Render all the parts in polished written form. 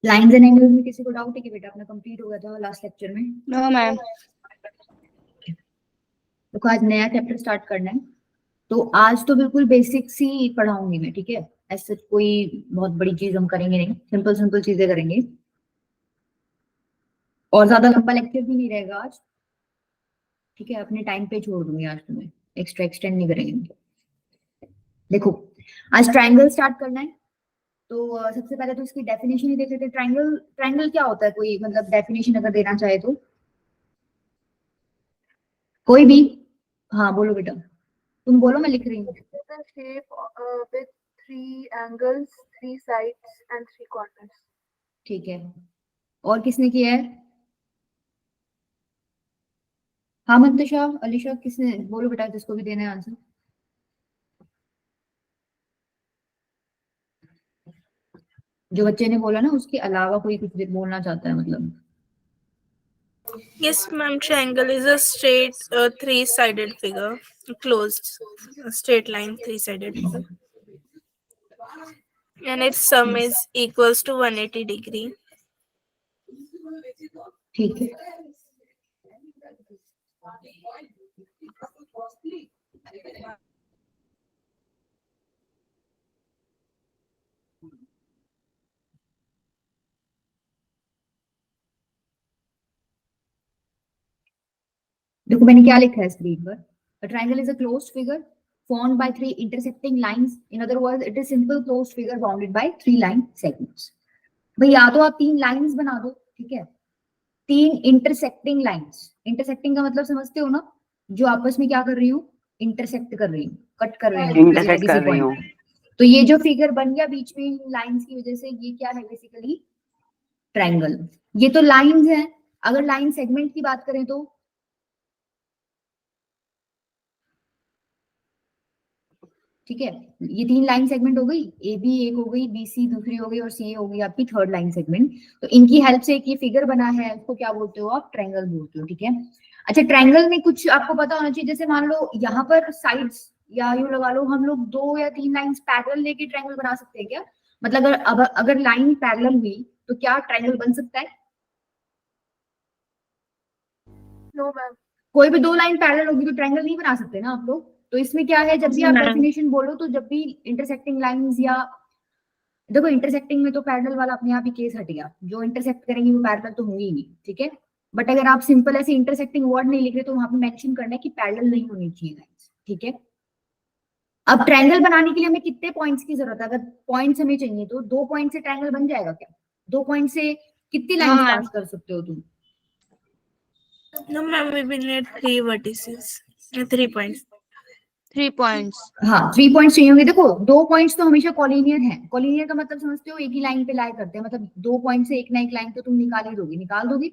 Lines and angles में किसी को डाउट है कि बेटा अपना कंप्लीट हो गया था लास्ट लेक्चर में? No ma'am. तो आज नया चैप्टर स्टार्ट करना है, तो आज तो बिल्कुल बेसिक्स ही पढ़ाऊंगी मैं, ठीक है? ऐसे कोई बहुत बड़ी चीज हम करेंगे नहीं, सिंपल सिंपल चीजें करेंगे और ज्यादा लंबा लेक्चर भी नहीं रहेगा आज, ठीक है? अपने टाइम पे छोड़ दूंगी आज, तुम्हें एक्स्ट्रा एक्सटेंड नहीं करेंगे। देखो, आज ट्रायंगल स्टार्ट करना है, तो सबसे पहले तो इसकी डेफिनेशन ही देख लेते हैं। ट्रायंगल ट्रायंगल क्या होता है, कोई मतलब डेफिनेशन अगर देना चाहे तो कोई भी। हाँ बोलो बेटा, तुम बोलो, मैं लिख रही हूँ। shape with 3 angles, 3 sides and 3 corners. ठीक है, और किसने किया है? हाँ मंतशा, अलीशा, किसने? बोलो बेटा जिसको भी देना है आंसर। जो बच्चे ने बोला ना उसके अलावा कोई कुछ भी बोलना चाहता है मतलब? Yes, ma'am. Triangle is a straight, three-sided figure, closed, straight line, three-sided figure, and its sum is equals to 180 degree. ठीक है, देखो मैंने क्या लिखा है स्क्रीन पर। A triangle is a closed figure formed by 3 intersecting lines. In other words, it is simple closed figure bounded by 3 line segments. भाई या तो आप 3 लाइंस बना दो, ठीक है? 3 इंटरसेक्टिंग लाइंस। इंटरसेक्टिंग का मतलब समझते हो ना, जो आपस में क्या कर रही हूँ, इंटरसेक्ट कर रही हूँ, कट कर रही हूँ इंटरसेक्ट कर रही हूँ। तो ये जो फिगर बन गया बीच में लाइंस की वजह से, ये क्या है बेसिकली? ट्रायंगल। ये तो लाइंस हैं। अगर लाइन सेगमेंट की बात करें तो ठीक है, ये 3 लाइन सेगमेंट हो गई, ए बी एक हो गई, बी सी दूसरी हो गई और सी हो गई आपकी थर्ड लाइन सेगमेंट। तो इनकी हेल्प से एक ये फिगर बना है, उसको क्या बोलते हो आप? ट्रायंगल बोलते हो, ठीक है? अच्छा, ट्रायंगल में कुछ आपको पता होना चाहिए, जैसे मान लो यहाँ पर साइड्स या यूं लगा लो, हम लोग 2 या 3 लाइंस पैरेलल लेके ट्रायंगल बना सकते हैं क्या? मतलब अगर लाइन पैरेलल हुई तो क्या ट्रायंगल बन सकता है? No ma'am. कोई भी 2 लाइन पैरेलल होगी तो ट्रायंगल नहीं बना सकते ना आप लोग। तो इसमें क्या है, जब भी आप डेफिनेशन बोलो तो जब भी इंटरसेक्टिंग लाइंस या देखो, इंटरसेक्टिंग में तो पैरेलल वाला अपने आप ही केस हट गया, जो इंटरसेक्ट करेंगे वो पैरेलल तो होंगे ही नहीं, ठीक है? बट अगर आप सिंपल ऐसे इंटरसेक्टिंग वर्ड नहीं लिख रहे तो वहां पे मेंशन करना है कि पैरेलल नहीं होनी चाहिए लाइंस, ठीक है? अब ट्रायंगल बनाने के लिए हमें कितने पॉइंट्स की जरूरत है? अगर पॉइंट्स हमें चाहिए तो 2 पॉइंट से ट्रायंगल बन जाएगा क्या? 2 पॉइंट से कितनी लाइंस पास कर सकते हो तुम? No, ma'am. We will need 3 vertices, 3 points. 3 points. हाँ, 3 पॉइंट्स चाहिए होंगे। देखो 2 पॉइंट्स तो हमेशा कॉलिनियर है। कॉलिनियर का मतलब समझते हो, एक ही लाइन पे लाई करते हैं, मतलब 2 पॉइंट से एक ना एक लाइन तो तुम निकाल ही दोगे, निकाल दोगे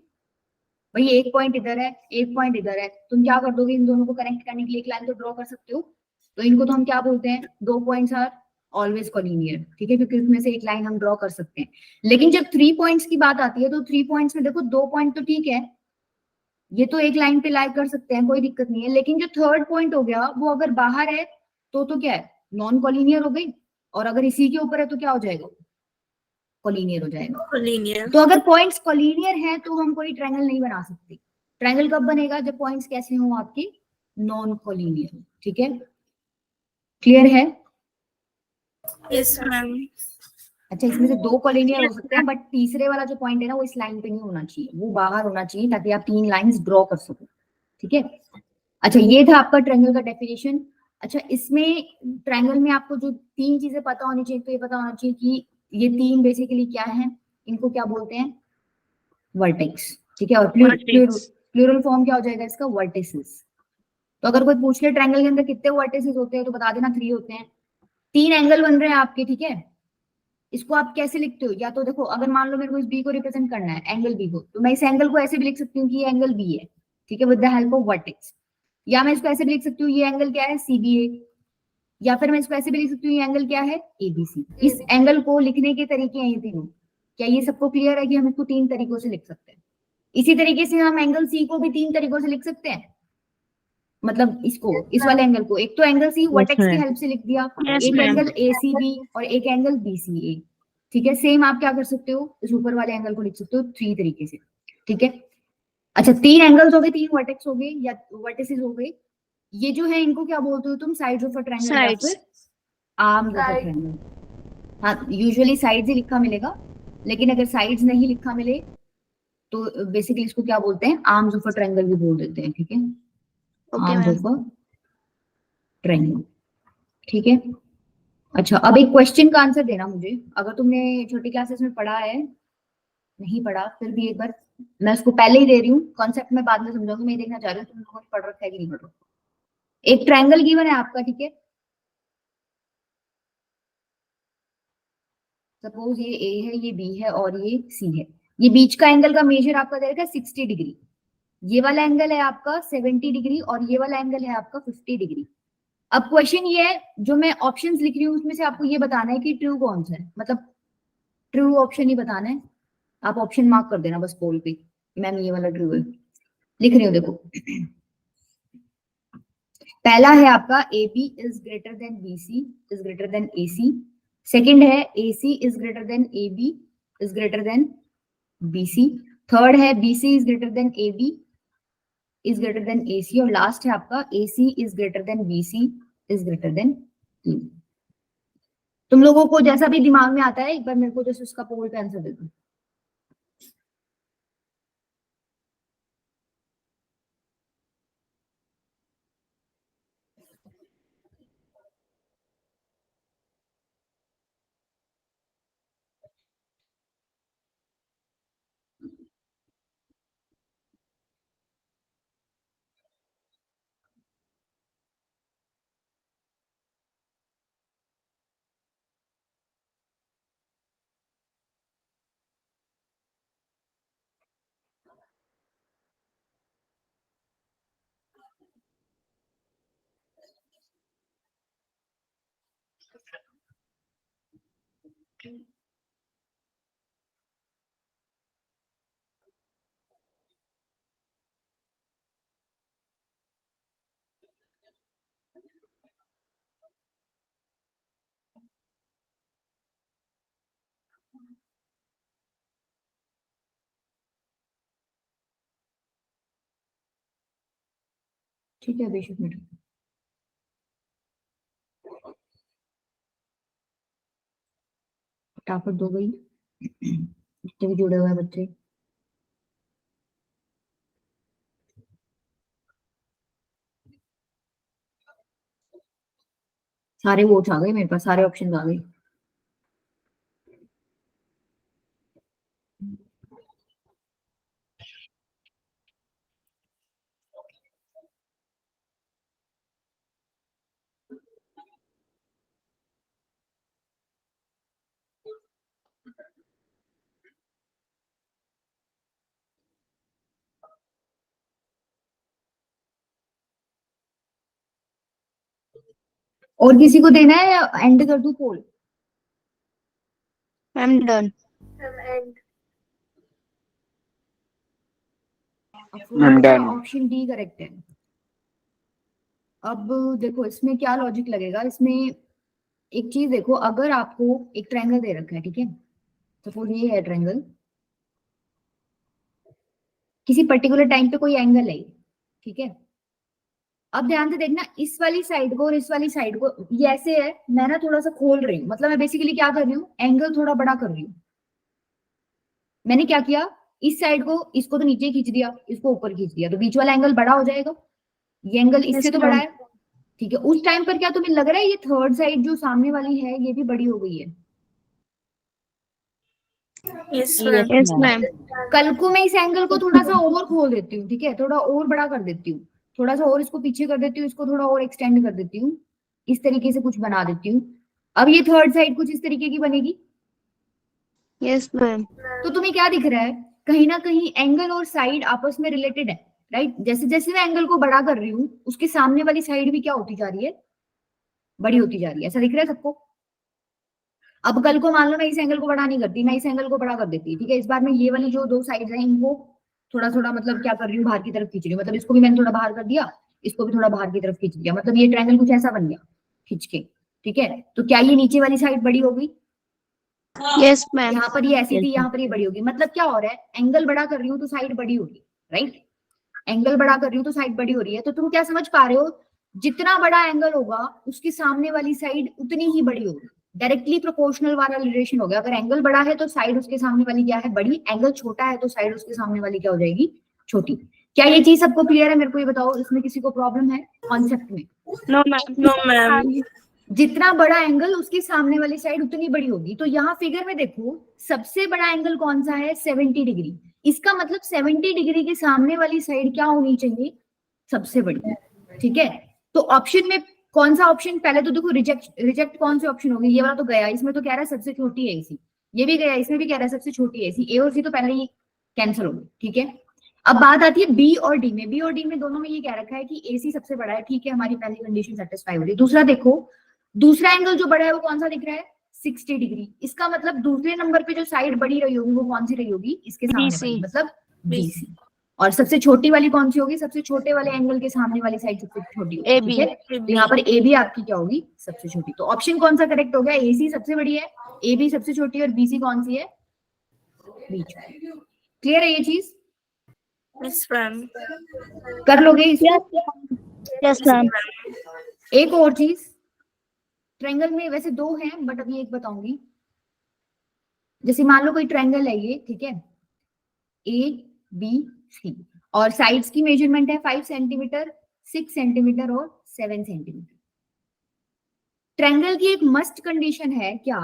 भाई। एक पॉइंट इधर है, एक पॉइंट इधर है, तुम क्या कर दोगे? इन दोनों को कनेक्ट करने के लिए एक लाइन तो ड्रॉ कर सकते हो। तो इनको तो हम क्या बोलते हैं? 2 पॉइंट्स आर ऑलवेज कॉलिनियर, ठीक है? क्योंकि इसमें से एक लाइन हम ड्रॉ कर सकते हैं। लेकिन जब 3 पॉइंट्स की बात आती है तो 3 पॉइंट्स में देखो 2 पॉइंट तो ठीक है, ये तो एक लाइन पे लाई कर सकते हैं, कोई दिक्कत नहीं है। लेकिन जो थर्ड पॉइंट हो गया वो अगर बाहर है तो क्या है? नॉन कॉलिनियर हो गई। और अगर इसी के ऊपर है तो क्या हो जाएगा? कॉलिनियर हो जाएगा। Collinear. तो अगर पॉइंट्स कॉलिनियर है तो हम कोई ट्रायंगल नहीं बना सकते। ट्रायंगल कब बनेगा? जब पॉइंट्स कैसे हो आपके? नॉन कॉलिनियर, ठीक है? क्लियर है? Yes, ma'am. अच्छा, इसमें से 2 कॉलिनियर हो सकते हैं, बट तीसरे वाला जो पॉइंट है ना वो इस लाइन पे नहीं होना चाहिए, वो बाहर होना चाहिए, ताकि आप 3 लाइंस ड्रॉ कर सको, ठीक है? अच्छा, ये था आपका ट्रायंगल का डेफिनेशन। अच्छा, इसमें ट्रायंगल में आपको जो 3 चीजें पता होनी चाहिए, तो ये पता होना चाहिए कि ये 3 बेसिकली क्या है, इनको क्या बोलते हैं? वर्टेक्स, ठीक है? और प्लूरल फॉर्म क्या हो जाएगा इसका? वर्टिसेस। तो अगर कोई पूछ ले ट्रायंगल के अंदर कितने वर्टिसेस होते हैं तो बता देना 3 होते हैं। 3 एंगल बन रहे हैं आपके, ठीक है? इसको आप कैसे लिखते हो? या तो देखो, अगर मान लो मेरे को इस बी को रिप्रेजेंट करना है, एंगल बी को, तो मैं इस एंगल को ऐसे भी लिख सकती हूँ कि ये एंगल बी है, ठीक है, with the help of vertex. या मैं इसको ऐसे भी लिख सकती हूँ, ये एंगल क्या है? सीबीए। या फिर मैं इसको ऐसे भी लिख सकती हूँ, ये एंगल क्या है? एबीसी। इस एंगल को लिखने के तरीके हैं ये तीनों। क्या ये सबको क्लियर है कि हम इसको 3 तरीकों से लिख सकते हैं? इसी तरीके से हम एंगल सी को भी 3 तरीकों से लिख सकते हैं। मतलब इसको, इस वाले एंगल को, एक तो एंगल सी वर्टेक्स की ma'am. हेल्प से लिख दिया, Yes, एक ma'am. एंगल ACB और एक एंगल BCA। ठीक है, सेम आप क्या कर सकते हो, इस ऊपर वाले एंगल को लिख सकते हो 3 तरीके से। ठीक है, अच्छा 3 एंगल्स हो गए, 3 वर्टेक्स हो गए या वर्टिसेस हो गए। ये जो है इनको क्या बोलते हो तुम, साइड्स ऑफ अ ट्रायंगल या Sides. फिर arms of a Side. Triangle. हाँ, यूजुअली साइड्स ही लिखा मिलेगा, लेकिन अगर साइड्स नहीं लिखा मिले तो बेसिकली इसको क्या बोलते हैं, आर्म्स ऑफ अ ट्रायंगल भी बोल देते हैं। ठीक है, Okay, arms ma'am. Of a triangle. ठीक है, अच्छा अब एक क्वेश्चन का आंसर देना मुझे, अगर तुमने छोटी क्लासेस में पढ़ा है, नहीं पढ़ा फिर भी एक बार मैं उसको पहले ही दे रही हूँ, कॉन्सेप्ट में बाद में समझाऊंगी, मैं ये देखना चाह रही हूँ तुम लोगों ने पढ़ रखा है कि नहीं पढ़ रखा। एक ट्रायंगल गिवन है आपका, ठीक है, सपोज ये ए है, ये बी है और ये सी है। ये बीच का एंगल का मेजर आपका दे रखा है 60 डिग्री, ये वाला एंगल है आपका 70 डिग्री और ये वाला एंगल है आपका 50 डिग्री। अब क्वेश्चन ये है, जो मैं ऑप्शंस लिख रही हूँ उसमें से आपको ये बताना है कि ट्रू कौन सा है, मतलब ट्रू ऑप्शन ही बताना है। आप ऑप्शन मार्क कर देना बस पोल पे, मैम ये वाला ट्रू है, लिख रही हूँ देखो। पहला है आपका AB is greater then BC is greater then AC। Second है AC is greater then AB is greater then BC। Third है BC is greater then AB is greater then AC। और लास्ट है आपका AC is greater then BC is greater then E। तुम लोगों को जैसा भी दिमाग में आता है एक बार मेरे को जैसे उसका पोल पे आंसर दे दो। ठीक है, बेशक मिनट फटाफट दो गई, जितने भी जुड़े हुए हैं बच्चे। सारे वोट्स आ गए मेरे पास, सारे ऑप्शन आ गए। और किसी को देना है या एंड कर दूं पोल? I'm done. And I'm done. Option D correct है। अब देखो इसमें क्या लॉजिक लगेगा, इसमें एक चीज देखो, अगर आपको एक ट्रायंगल दे रखा है, ठीक है, सपोज ये है ट्रायंगल, किसी पर्टिकुलर टाइम पे कोई एंगल है, ठीक है। अब ध्यान से देखना, इस वाली साइड को और इस वाली साइड को, ये ऐसे है, मैं ना थोड़ा सा खोल रही हूँ, मतलब मैं बेसिकली क्या कर रही हूँ, एंगल थोड़ा बड़ा कर रही हूँ। मैंने क्या किया, इस साइड को, इसको तो नीचे खींच दिया, इसको ऊपर खींच दिया, तो बीच वाला एंगल बड़ा हो जाएगा, ये एंगल इससे Yes, तो बड़ा ma'am. है। ठीक है, उस टाइम पर क्या तुम्हें लग रहा है ये थर्ड साइड जो सामने वाली है ये भी बड़ी हो गई है? Yes, ma'am. Yes, ma'am. कल को मैं इस एंगल को थोड़ा सा और खोल देती हूँ, ठीक है, थोड़ा और बड़ा कर देती हूँ, थोड़ा सा और इसको पीछे कर देती हूँ, इसको थोड़ा और एक्सटेंड कर देती हूँ, इस तरीके से कुछ बना देती हूँ। अब ये थर्ड साइड कुछ इस तरीके की बनेगी। Yes, ma'am. तो तुम्हें क्या दिख रहा है, कहीं ना कहीं एंगल और साइड आपस में रिलेटेड है, राइट। जैसे जैसे मैं एंगल को बड़ा कर रही हूँ उसके सामने वाली साइड भी क्या होती जा रही है, बड़ी होती जा रही है। ऐसा दिख रहा है सबको? अब कल को मान लो मैं इस एंगल को बड़ा नहीं करती, मैं इस एंगल को बड़ा कर देती, ठीक है, इस बार मैं ये वाली जो दो साइड है इनको थोड़ा थोड़ा मतलब क्या कर रही हूँ, बाहर की तरफ खींच रही हूँ, मतलब इसको भी मैंने थोड़ा बाहर कर दिया, इसको भी थोड़ा बाहर की तरफ खींच दिया, मतलब ये ट्रायंगल कुछ ऐसा बन गया खींच के, ठीक है। तो क्या ये नीचे वाली साइड बड़ी होगी? Yes, ma'am. यहाँ पर ये ऐसी थी, यहाँ पर ये बड़ी होगी, मतलब क्या हो रहा है, एंगल बड़ा कर रही हूँ तो साइड बड़ी होगी, राइट। एंगल बड़ा कर रही हूँ तो साइड बड़ी हो रही है, तो तुम क्या समझ पा रहे हो, जितना बड़ा एंगल होगा उसके सामने वाली साइड उतनी ही बड़ी होगी, डायरेक्टली प्रोपोर्शनल वाला रिलेशन हो गया। अगर एंगल बड़ा है तो साइड उसके सामने वाली क्या है, बड़ी। एंगल छोटा है तो साइड उसके सामने वाली क्या हो जाएगी, छोटी। क्या ये चीज सबको क्लियर है? मेरे को ये बताओ, इसमें किसी को प्रॉब्लम है कॉन्सेप्ट में? No, ma'am. No, ma'am. जितना बड़ा एंगल उसकी सामने वाली साइड उतनी बड़ी होगी। तो यहाँ फिगर में देखो, सबसे बड़ा एंगल कौन सा है, 70 डिग्री। इसका मतलब 70 डिग्री के सामने वाली साइड क्या होनी चाहिए, सबसे बड़ी, ठीक है। तो ऑप्शन में कौन सा ऑप्शन, पहले तो देखो रिजेक्ट कौन से ऑप्शन होंगे, ये वाला तो गया, इसमें तो कह रहा है सबसे छोटी है एसी, ये भी गया, इसमें भी कह रहा है सबसे छोटी है एसी, ए और सी तो पहले ही कैंसिल हो गई, ठीक है। अब बात आती है बी और डी में। बी और डी में दोनों में ये कह रखा है कि एसी सबसे बड़ा है, ठीक है, हमारी पहली कंडीशन सेटिस्फाई हो रही है। दूसरा देखो, दूसरा एंगल जो बड़ा है वो कौन सा दिख रहा है, 60 डिग्री। इसका मतलब दूसरे नंबर पे जो साइड बड़ी रही होगी वो कौन सी रही होगी, इसके सामने BC. वाली, मतलब बीसी। और सबसे छोटी वाली कौन सी होगी, सबसे छोटे वाले एंगल के सामने वाली साइड सबसे छोटी होगी, AB. ठीक है। तो यहाँ पर ए बी आपकी क्या होगी, सबसे छोटी। तो ऑप्शन कौन सा करेक्ट हो गया, एसी सबसे बड़ी है, ए बी सबसे छोटी है, और बीसी कौन सी है, बीच में। क्लियर है ये चीज, Yes, ma'am. कर लोगे इसको? Yes, ma'am. एक और चीज, ट्रायंगल में वैसे दो हैं बट अभी एक बताऊंगी। जैसे मान लो कोई ट्रायंगल है ये, ठीक है, ए बी सी, और साइड्स की मेजरमेंट है 5 सेंटीमीटर, 6 सेंटीमीटर और 7 सेंटीमीटर। ट्रायंगल की एक मस्ट कंडीशन है क्या,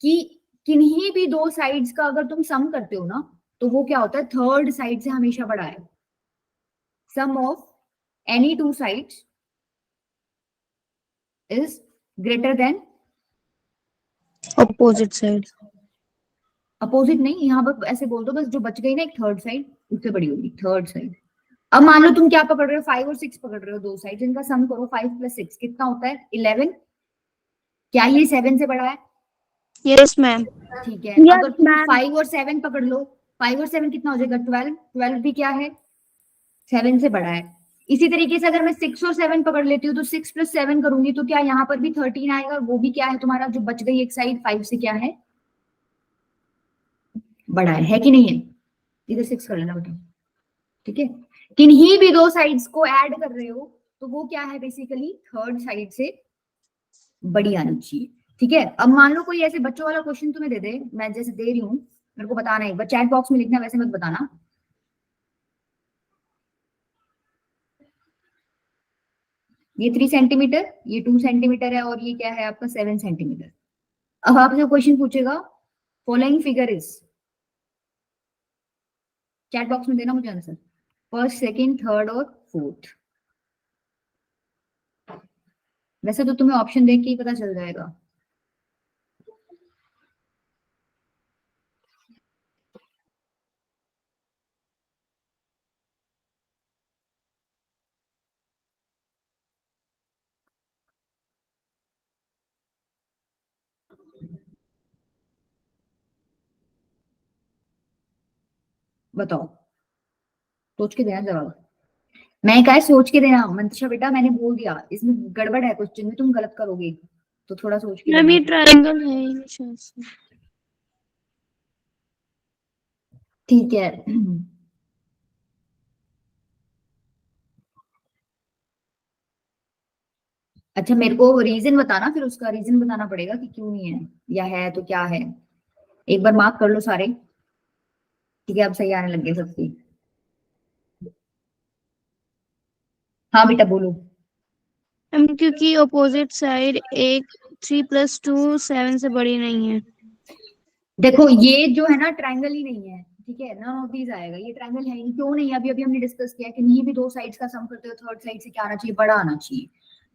कि किन्हीं भी दो साइड्स का अगर तुम सम करते हो ना, तो वो क्या होता है, थर्ड साइड से हमेशा बड़ा है। Sum of any two sides is greater than Opposite side. Opposite नहीं, यहाँ पर ऐसे बोल दो बस, जो बच गई ना एक थर्ड साइड, उससे बड़ी होगी थर्ड साइड। अब मान लो तुम क्या पकड़ रहे हो, 5 और 6 पकड़ रहे हो, दो साइड, इनका सम करो, 5 + 6 कितना होता है, 11। क्या ये 7 से बड़ा है? Yes, ma'am. ठीक है। Yes, अगर तुम ma'am. 5 और 7 पकड़ लो, 5 और 7 कितना हो जाएगा, 12। 12 भी क्या है, 7 से बड़ा है। इसी तरीके से अगर मैं 6 और 7 पकड़ लेती हूँ तो 6 + 7 करूंगी तो क्या यहाँ पर भी 13 आएगा, वो भी क्या है तुम्हारा, जो बच गई एक साइड 5 से क्या है, बड़ा है कि नहीं है? इधर 6 कर लेना बेटा, ठीक है। किन्हीं भी दो साइड्स को ऐड कर रहे हो तो वो क्या है, बेसिकली थर्ड साइड से बड़ी आनी चाहिए, ठीक है। अब मान लो कोई ऐसे बच्चों वाला क्वेश्चन तुम्हें दे दे, मैं जैसे दे रही हूँ, मेरे को बताना है, एक बार चैट बॉक्स में लिखना, वैसे मत बताना। ये 3 सेंटीमीटर, ये 2 सेंटीमीटर है, और ये क्या है आपका 7 सेंटीमीटर। अब आपसे क्वेश्चन पूछेगा, following figure is, chat box में देना मुझे आंसर, फर्स्ट, सेकंड, थर्ड और फोर्थ। वैसे तो तुम्हें ऑप्शन देख के ही पता चल जाएगा। बताओ, सोच के देना जवाब। मैं कहा है सोच के देना मंत्रिशा बेटा, मैंने बोल दिया इसमें गड़बड़ है, क्वेश्चन में तुम गलत करोगे, तो थोड़ा सोच के मैम ये देना। ट्रायंगल है ही शायद से। ठीक है। अच्छा, मेरे को रीजन बताना, फिर उसका रीजन बताना पड़ेगा कि क्यों नहीं है, या है तो क्या है। एक बार मार्क कर लो सारे, ठीक है, अब सही आने लग गए सबकी। हाँ बेटा बोलो। मैम क्योंकि ऑपोजिट साइड एक 3 + 2 7 से बड़ी नहीं है। देखो ये जो है ना ट्रायंगल ही नहीं है, ठीक है, नन ऑफ दीज आएगा, ये ट्रायंगल है ही क्यों नहीं, अभी अभी हमने डिस्कस किया कि नहीं भी दो साइड्स का सम करते हो, थर्ड साइड से क्या आना चाहिए, बड़ा आना चाहिए।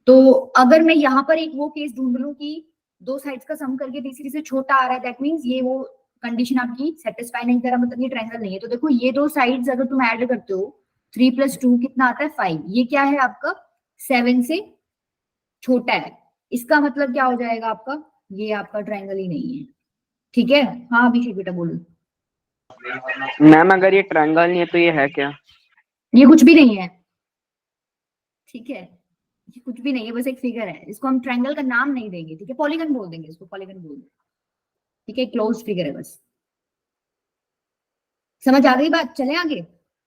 तो अगर मैं यहाँ पर एक वो केस ढूंढ लूं कि दो साइड्स का सम करके तीसरी से छोटा आ रहा है, दैट मींस ये वो कंडीशन आपकी सेटिस्फाई नहीं कर रहा, मतलब ये ट्रायंगल नहीं है। तो देखो ये दो साइड्स अगर तुम ऐड करते हो, 3 + 2 कितना आता है, 5, ये क्या है आपका 7 से छोटा है, इसका मतलब क्या हो जाएगा आपका, ये आपका ट्रायंगल ही नहीं है, ठीक है। हाँ अभिषेक बेटा बोलो। मैम अगर ये ट्रायंगल नहीं है तो ये है क्या? ये कुछ भी नहीं है, ठीक है, ये कुछ भी नहीं है, बस एक फिगर है, इसको हम ट्रायंगल का नाम नहीं देंगे, ठीक है, पॉलीगन बोल देंगे इसको, पॉलीगन बोल देंगे, ठीक है, क्लोज फिगर है बस। समझ आ गई बात? चले आगे।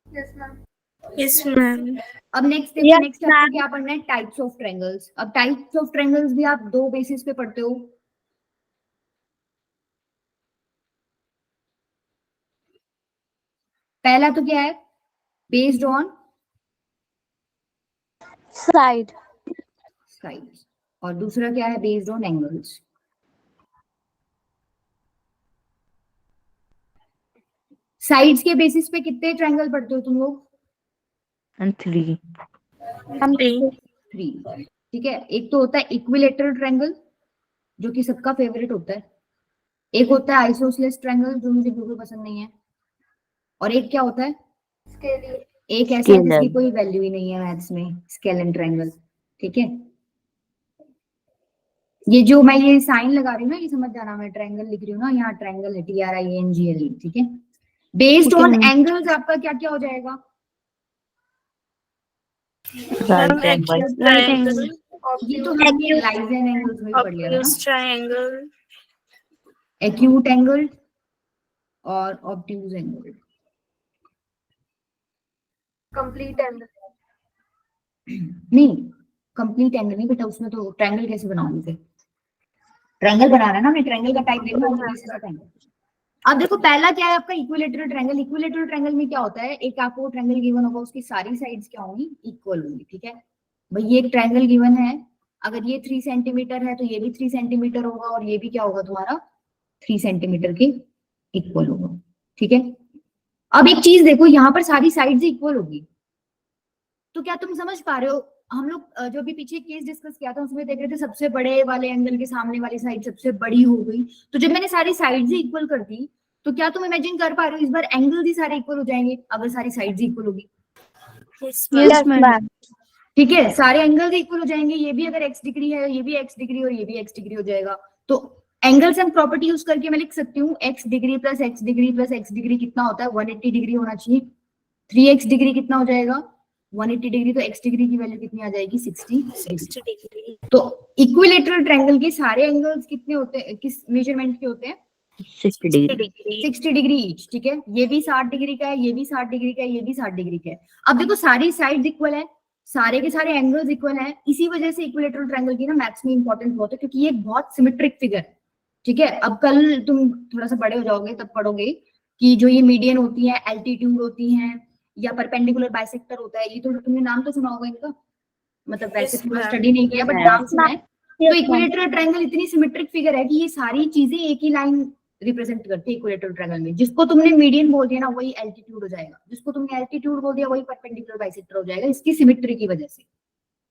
Yes, ma'am. Yes, ma'am. अब नेक्स्ट देखो, Yes, नेक्स्ट आपको ma'am. क्या पढ़ना है? Types of triangles. अब टाइप्स ऑफ ट्रायंगल्स भी आप दो बेसिस पे पढ़ते हो। पहला तो क्या है? Based on Side. साइड्स, और दूसरा क्या है? Based on angles. साइड्स के बेसिस पे कितने ट्रायंगल पढ़ते हो तुम लोग? And 3. Three. 3, ठीक है। एक तो होता है इक्विलेटरल ट्रायंगल, जो कि सबका फेवरेट होता है। एक होता है आइसोसेलेस ट्रायंगल, जो मुझे बिल्कुल पसंद नहीं है। और एक क्या होता है? Scaly. एक ऐसा है Scalar. जिसकी कोई वैल्यू ही नहीं है मैथ्स में, स्केलन ट्रायंगल, ठीक है। ये जो मैं ये साइन लगा रही हूँ ना, ये समझ जाना, मैं ट्रायंगल लिख रही हूँ ना, यहाँ ट्रायंगल है, TRIANGLE, ठीक है। Based Okay, on ma'am. Angles आपका क्या क्या हो जाएगा? Ma'am, Right and right. acute Right triangle, angle. ये तो Obtuse. हमने लाइजन एंगल्स में पढ़ लिया था obtuse triangle, ना, एक्यूट एंगल और ऑब्ट्यूज एंगल। Complete angle. नहीं, कंप्लीट एंगल नहीं बेटा, उसमें तो ट्रायंगल कैसे बनाऊंगी फिर? ट्रायंगल बनाना है ना, मैं ट्रायंगल का टाइप देखूंगा, मुझे बेसिस ऑफ एंगल। अब देखो, पहला क्या है आपका? Equilateral triangle. इक्विलेटरल ट्रायंगल में क्या होता है? एक आपको ट्रायंगल गिवन होगा, उसकी सारी साइड्स क्या होंगी? इक्वल होंगी, ठीक है। भाई ये एक ट्रायंगल गिवन है, अगर ये 3 सेंटीमीटर है तो ये भी 3 सेंटीमीटर होगा, और ये भी क्या होगा तुम्हारा? 3 सेंटीमीटर के इक्वल होगा, ठीक है। अब एक चीज देखो, यहाँ पर सारी साइड्स इक्वल होगी, तो क्या तुम समझ पा रहे हो? हम लोग जो भी पीछे केस डिस्कस किया था उसमें देख रहे थे, सबसे बड़े वाले एंगल के सामने वाली साइड सबसे बड़ी हो गई। तो जब मैंने सारी साइड्स ही इक्वल कर दी, तो क्या तुम इमेजिन कर पा रहे हो इस बार एंगल्स ही सारे इक्वल हो जाएंगे अगर सारी साइड्स इक्वल होगी? yes, ma'am. Yes, ma'am. ठीक है, सारे एंगल्स इक्वल हो जाएंगे, ये भी अगर x डिग्री है, ये भी x डिग्री और ये भी x डिग्री हो जाएगा। तो एंगल्स एंड प्रॉपर्टी यूज करके मैं लिख सकती हूँ x degree plus x degree plus x degree कितना होता है? 180 डिग्री होना चाहिए। 3x डिग्री कितना हो जाएगा? 180 डिग्री। तो x डिग्री की वैल्यू कितनी आ जाएगी? 60 डिग्री। 60 degree. तो इक्विलेटरल ट्रायंगल के सारे एंगल्स कितने होते हैं, किस मेजरमेंट के होते हैं? 60 60 degree. degree. 60 डिग्री ईच, ठीक है। ये भी 60 डिग्री का है, ये भी 60 डिग्री का है, ये भी 60 डिग्री का है। अब देखो, सारी साइड्स इक्वल है, सारे के सारे एंगल्स इक्वल हैं, इसी वजह से इक्विलेटरल ट्रायंगल की ना मैथ्स में इंपॉर्टेंस बहुत है, क्योंकि ये एक बहुत सिमेट्रिक फिगर है, ठीक है। अब कल तुम थोड़ा सा बड़े हो जाओगे तब पढ़ोगे कि जो ये मीडियन होती है, एल्टीट्यूड होती है, या परपेंडिकुलर बाइसेक्टर होता है, ये तो तुमने नाम तो सुना होगा इनका, मतलब वैसे Yes, पूरा ma'am. स्टडी नहीं किया, बट Yes, नाम सुना है। तो Yes, ma'am. इक्विलेटरल ट्रायंगल इतनी सिमेट्रिक फिगर है कि ये सारी चीजें एक ही लाइन रिप्रेजेंट करती है इक्विलेटरल ट्रायंगल में। जिसको तुमने मीडियन बोल दिया ना, वही एल्टीट्यूड हो जाएगा, जिसको तुमने एल्टीट्यूड बोल दिया वही परपेंडिकुलर बाइसेक्टर हो जाएगा, इसकी सिमेट्री की वजह से,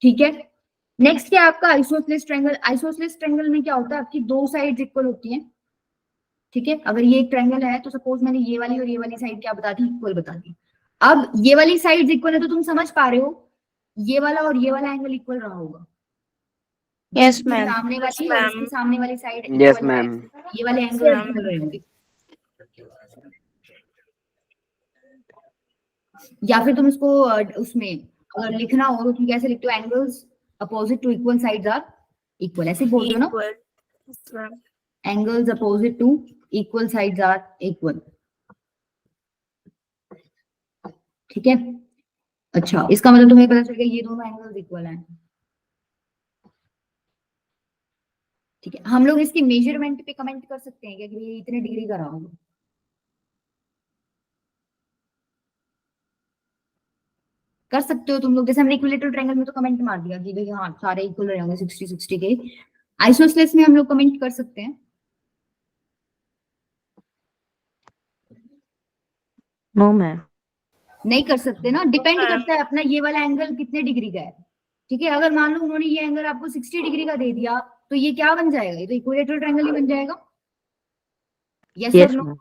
ठीक है। नेक्स्ट क्या है आपका? Isosceles triangle. आइसोसेलेस ट्रायंगल में क्या होता है? आपकी दो साइड्स इक्वल होती हैं, ठीक है। अगर ये एक ट्रायंगल है तो सपोज मैंने ये वाली और ये वाली साइड क्या बता दी? इक्वल बता दी। अब ये वाली साइड्स इक्वल है तो तुम समझ पा रहे हो ये वाला और ये वाला एंगल इक्वल रहा होगा। Yes, इसके ma'am. सामने वाली Yes, और ma'am. इसके सामने वाली साइड Yes, ma'am. ये वाले एंगल Yes, इक्वल रहे होंगे। या फिर तुम इसको उसमें अगर लिखना हो तो तुम कैसे लिखते हो? Angles opposite to equal sides are equal, ऐसे बोल दो ना, Equal. Yes, ma'am. Angles opposite to equal sides are equal, ठीक है। अच्छा, इसका मतलब तुम्हें पता चल गया ये दोनों एंगल्स इक्वल हैं, ठीक है। हम लोग इसकी मेजरमेंट पे कमेंट कर सकते हैं क्या कि ये इतने डिग्री का रहा होगा? कर सकते हो तुम लोग, जैसे हमने इक्विलेटरल ट्रायंगल में तो कमेंट मार दिया कि भाई हाँ सारे इक्वल रहेंगे 60-60 के। आइसोसेलेस में हम लोग कमेंट कर सकते हैं? No, ma'am. नहीं कर सकते ना, डिपेंड हाँ। करता है अपना ये वाला एंगल कितने डिग्री का है, ठीक है। अगर मान लो उन्होंने ये एंगल आपको 60 डिग्री का दे दिया तो ये क्या बन जाएगा? ये तो इक्विलेटरल ट्रायंगल ही बन जाएगा, यस Yes, और नो? ma'am.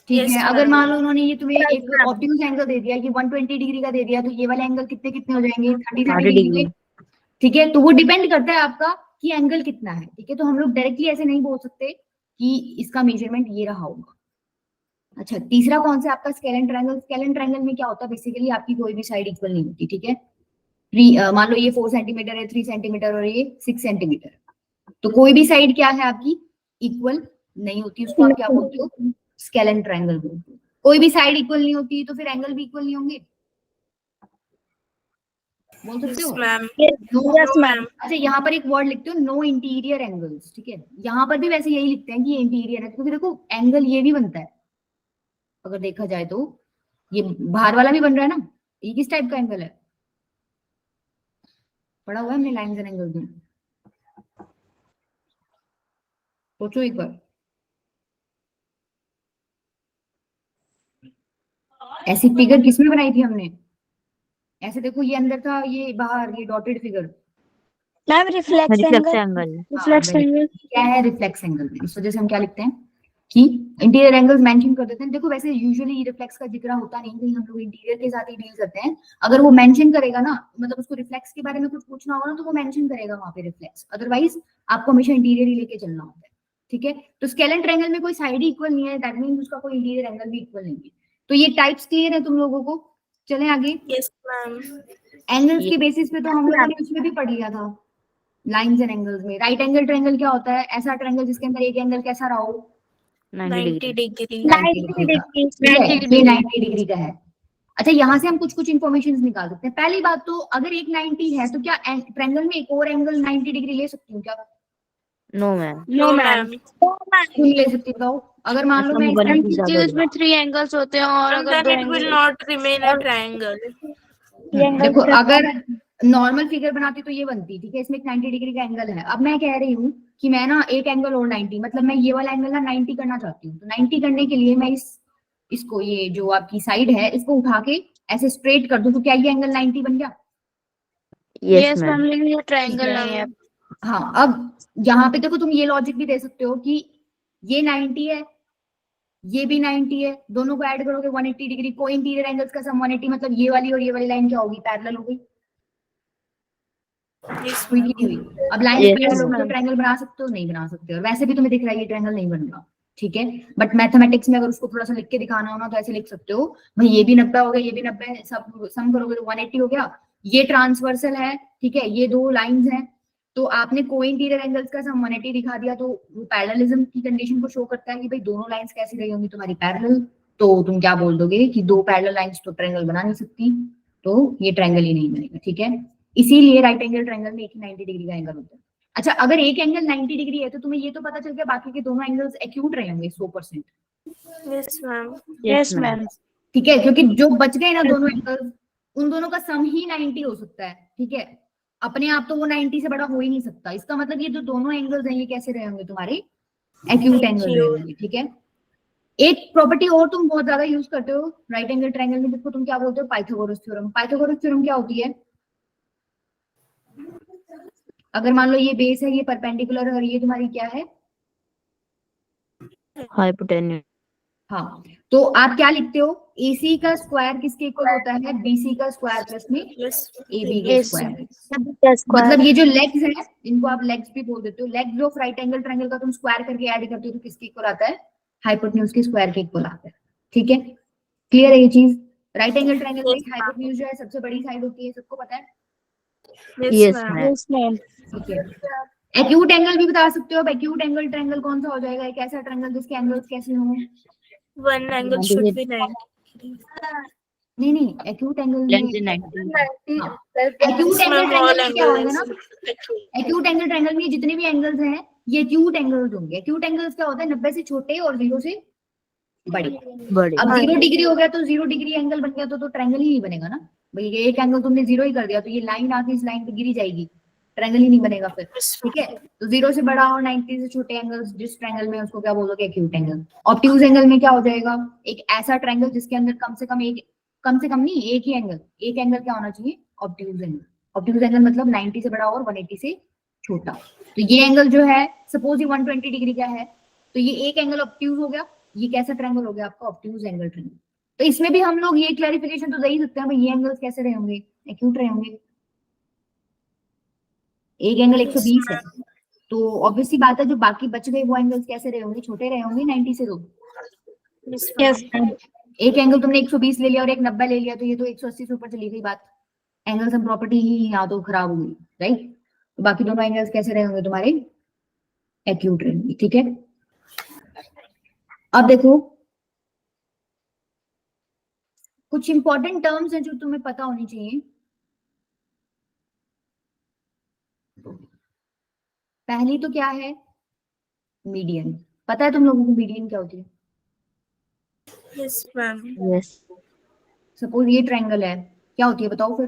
ठीक Yes, है। अगर ma'am. मान लो उन्होंने ये तुम्हें Yes, एक ma'am. ऑब्ट्यूज एंगल दे दिया कि 120 डिग्री का दे दिया, तो ये वाले एंगल कितने कितने हो जाएंगे? 30 30 डिग्री degree. के, ठीक है। तो वो डिपेंड करता है आपका कि एंगल कितना है, ठीक है। तो हम लोग डायरेक्टली ऐसे नहीं बोल सकते कि इसका मेजरमेंट ये रहा होगा। अच्छा, तीसरा कौन सा आपका? Scalene triangle. स्केलन ट्रायंगल में क्या होता है? बेसिकली आपकी कोई भी साइड इक्वल नहीं होती, ठीक है। मान लो ये 4 सेंटीमीटर है, 3 सेंटीमीटर और ये 6 सेंटीमीटर, तो कोई भी साइड क्या है आपकी इक्वल नहीं होती, उसको आप क्या बोलते हो, स्केलेन ट्रायंगल बोलते हो। कोई भी साइड इक्वल नहीं होती तो फिर एंगल भी इक्वल नहीं होंगे, बोल सकते Yes, हो। ma'am. Yes, No, ma'am. ma'am. अच्छा यहाँ पर एक वर्ड लिखते हो नो इंटीरियर एंगल्स, ठीक है, यहाँ पर भी वैसे यही लिखते हैं कि ये इंटीरियर है, क्योंकि देखो एंगल ये भी बनता है, अगर देखा जाए तो ये बाहर वाला भी बन रहा है ना, ये किस टाइप का एंगल है, पढ़ा हुआ है हमने लाइंस एंड एंगल्स में, सोचो एक बार। ऐसी फिगर किसमें बनाई थी हमने, ऐसे देखो ये अंदर था, ये बाहर, ये dotted figure, ma'am reflex reflex angle, angle. Reflex angle क्या है, रिफ्लेक्स एंगल। इस वजह से हम क्या लिखते हैं कि इंटीरियर एंगल्स मेंशन कर देते हैं। देखो वैसे यूजुअली रिफ्लेक्स का जिक्र होता नहीं, कहीं हम लोग इंटीरियर के साथ ही डील करते हैं, अगर वो मेंशन करेगा ना, मतलब उसको रिफ्लेक्स के बारे में कुछ पूछना होगा ना तो वो मेंशन करेगा वहां पे रिफ्लेक्स, अदरवाइज आपको हमेशा इंटीरियर ही लेके चलना होता है, ठीक है। तो स्केलेन ट्रायंगल में कोई साइड ही इक्वल नहीं है, दैट मींस उसका कोई इंटीरियर एंगल भी इक्वल नहीं है। तो ये टाइप्स क्लियर है तुम लोगों को, चलें आगे। Yes, ma'am. एंगल्स के बेसिस पे तो हम लोगों ने उसमें भी पढ़ लिया था, लाइंस एंड एंगल्स में। राइट एंगल ट्रायंगल क्या होता है, ऐसा ट्रायंगल जिसके अंदर एक एंगल कैसा रहा हो, 90 90 डिग्री। degree. 90 डिग्री का, ठीक है, ये 90 डिग्री का है। अच्छा यहाँ से हम कुछ कुछ इन्फॉर्मेशन निकाल सकते हैं। पहली बात तो अगर एक 90 है तो क्या ट्रायंगल में एक और एंगल 90 डिग्री ले सकती हूँ क्या, नो मैम। No, ma'am. क्यों नहीं ले सकती बताओ। अगर मान लो मैं इस मैम, time- ज्यादा उसमें 3 एंगल्स होते हैं और And अगर then 2 it will angle not remain a triangle. देखो अगर नॉर्मल फिगर बनाती तो ये बनती, ठीक है, इसमें एक 90 डिग्री का एंगल है। अब मैं कह रही हूँ कि मैं ना एक एंगल और 90, मतलब मैं ये वाला एंगल ना 90 करना चाहती हूँ, तो 90 करने के लिए मैं इसको ये जो आपकी साइड है इसको उठा के ऐसे स्ट्रेट कर दूं, तो क्या ये एंगल 90 बन गया। Yes yes ma'am, ma'am. लेकिन ये ट्रायंगल नहीं है। हाँ, अब यहाँ पे देखो तुम ये लॉजिक भी दे सकते हो कि ये 90 है, ये भी 90 है, दोनों को ऐड करोगे 180 डिग्री, को इंटीरियर एंगल्स का सम 180, मतलब ये वाली और ये वाली लाइन क्या होगी, पैरेलल हो गई, Yes, हुई ma'am. कि नहीं हुई। अब लाइन Yes, पैरेलल हो ma'am. तो ट्रायंगल बना सकते हो, नहीं बना सकते, और वैसे भी तुम्हें दिख रहा है ये ट्रायंगल नहीं बन रहा, ठीक है। बट मैथमेटिक्स में अगर उसको थोड़ा सा लिख के दिखाना हो ना तो ऐसे लिख सकते हो, भाई ये भी 90 हो गया, ये भी 90 है, सब सम करोगे तो 180 हो गया, ये ट्रांसवर्सल है, ठीक है, ये दो लाइंस हैं, तो आपने को इंटीरियर एंगल्स का सम 180 दिखा दिया, तो वो पैरेललिज्म की कंडीशन को शो करता है कि भाई दोनों लाइंस कैसी रही होंगी तुम्हारी, पैरेलल। तो तुम क्या बोल दोगे कि दो पैरेलल लाइंस तो ट्रायंगल बना नहीं सकती, तो ये ट्रायंगल ही नहीं बनेगा, ठीक है। इसीलिए राइट एंगल ट्रायंगल में एक 90 डिग्री का एंगल होता है। अच्छा अगर एक एंगल 90 डिग्री है तो तुम्हें ये तो पता चल गया बाकी के दोनों एंगल्स एक्यूट रहे होंगे 100%, Yes, ma'am. Yes ma'am. ठीक है, क्योंकि जो बच गए ना दोनों एंगल्स, उन दोनों का सम ही 90 हो सकता है, ठीक है, अपने आप तो वो 90 से बड़ा हो ही नहीं सकता। इसका मतलब ये जो दोनों एंगल्स हैं ये कैसे रहे होंगे, तुम्हारे एक्यूट एंगल रहे होंगे, ठीक है। एक प्रॉपर्टी और तुम बहुत ज्यादा यूज करते हो राइट एंगल ट्रायंगल में, जिसको तुम क्या बोलते हो, पाइथागोरस थ्योरम। पाइथागोरस थ्योरम क्या होती है, अगर मान लो ये बेस है, ये परपेंडिकुलर है, और ये तुम्हारी क्या है, हाइपोटेन्यूज। हाँ, तो आप क्या लिखते हो, AC का स्क्वायर किसके इक्वल होता है, BC का स्क्वायर प्लस में Yes. AB के Yes. स्क्वायर। मतलब ये जो लेग्स है इनको आप लेग्स भी बोल देते हो, legs of right angle triangle का तुम स्क्वायर करके ऐड करते हो तो किसके इक्वल आता है, हाइपोटेन्यूज के स्क्वायर के इक्वल आता है, ठीक है। क्लियर है ये चीज। राइट एंगल ट्रायंगल में हाइपोटेन्यूज जो है सबसे बड़ी साइड होती है, सबको पता है, Yes, yes ma'am. Ma'am. Yes ma'am. ठीक है। एक्यूट एंगल भी बता सकते हो। अब एक्यूट एंगल ट्रायंगल कौन सा हो जाएगा, एक ऐसा ट्रायंगल जिसके एंगल्स कैसे हों, One angle should be 90. नहीं एक्यूट एंगल में, लेंस 90। 90 हाँ। less than acute angle Ma'am, all triangle में क्या होगा angles. ना, एक्यूट एंगल ट्रायंगल में जितने भी एंगल्स हैं ये एक्यूट एंगल्स होंगे। एक्यूट एंगल्स क्या होता है, 90 से छोटे और 0 से बड़े। बड़े। अब 0 डिग्री हो गया तो 0 डिग्री एंगल बन गया तो ट्रायंगल ही नहीं बनेगा ना भाई, ये एक एंगल तुमने 0 ही कर दिया तो ये लाइन आके इस लाइन पे गिरी जाएगी, ट्रायंगल ही नहीं बनेगा फिर, ठीक है। तो 0 से बड़ा और 90 से छोटे एंगल्स जिस ट्रायंगल में, उसको क्या बोलोगे, एक्यूट एंगल। ऑब्ट्यूज एंगल में क्या हो जाएगा, एक ऐसा ट्रायंगल जिसके अंदर कम से कम नहीं एक ही एंगल, एक एंगल क्या होना चाहिए, ऑब्ट्यूज एंगल। ऑब्ट्यूज एंगल मतलब 90 से बड़ा और 180 से छोटा। तो ये एंगल जो है सपोज ये 120 डिग्री का है, तो ये एक एंगल ऑब्ट्यूज हो गया, ये कैसा ट्रायंगल हो गया आपका, ऑब्ट्यूज एंगल ट्रायंगल। तो इसमें भी हम लोग ये क्लैरिफिकेशन तो दे ही सकते हैं भाई ये एंगल्स कैसे रहे होंगे, एक्यूट रहे होंगे। एक एंगल 120 है तो ऑब्वियसली बात है जो बाकी बच गए वो एंगल्स कैसे रहे होंगे, छोटे रहे होंगे 90 से। तो Yes, यस ma'am. मैम। एक एंगल तुमने 120 ले लिया और एक 90 ले लिया तो ये तो 180 से ऊपर चली गई बात, एंगल सम प्रॉपर्टी ही यहाँ तो खराब हो गई, राइट? तो बाकी दोनों एंगल्स कैसे रहेंगे तुम्हारे? एक्यूट रहेंगे, ठीक है। अब देखो कुछ इंपॉर्टेंट टर्म्स हैं जो तुम्हें पता होनी चाहिए। पहली तो क्या है? मीडियन। पता है तुम लोगों को मीडियन क्या होती है? Yes, ma'am. Yes. सपोज ये ट्रायंगल है, क्या होती है बताओ फिर?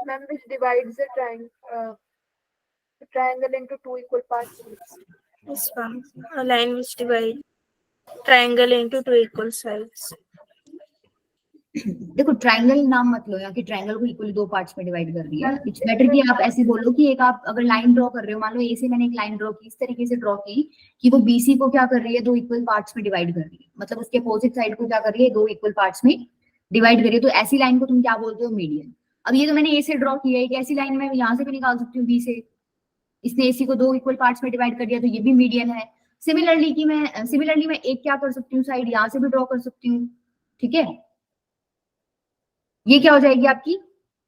Ma'am, which divides the triangle into two equal parts. Yes, ma'am. A line which divides triangle into two equal sides. देखो ट्रायंगल नाम मत लो यहाँ कि ट्रायंगल को इक्वली दो पार्ट्स में डिवाइड कर दिया। इट्स बेटर कि आप ऐसे बोलो कि एक आप अगर लाइन ड्रॉ कर रहे हो, मान लो ए से मैंने एक लाइन ड्रॉ की, इस तरीके से ड्रॉ की कि वो बीसी को क्या कर रही है, दो इक्वल पार्ट्स में डिवाइड कर रही है, मतलब उसके अपोजिट साइड को क्या कर रही है, दो इक्वल पार्ट्स में डिवाइड कर रही है। तो ऐसी लाइन को तुम क्या बोलते हो? मीडियन। अब ये तो मैंने ए से ड्रॉ किया है, एक ऐसी लाइन मैं यहाँ से भी निकाल सकती हूँ बी से, इसने एसी को दो इक्वल पार्ट्स में डिवाइड कर दिया, तो ये भी मीडियन है। सिमिलरली मैं एक क्या कर सकती हूँ, साइड यहाँ से भी ड्रॉ कर सकती हूँ, ठीक है। ये क्या हो जाएगी आपकी?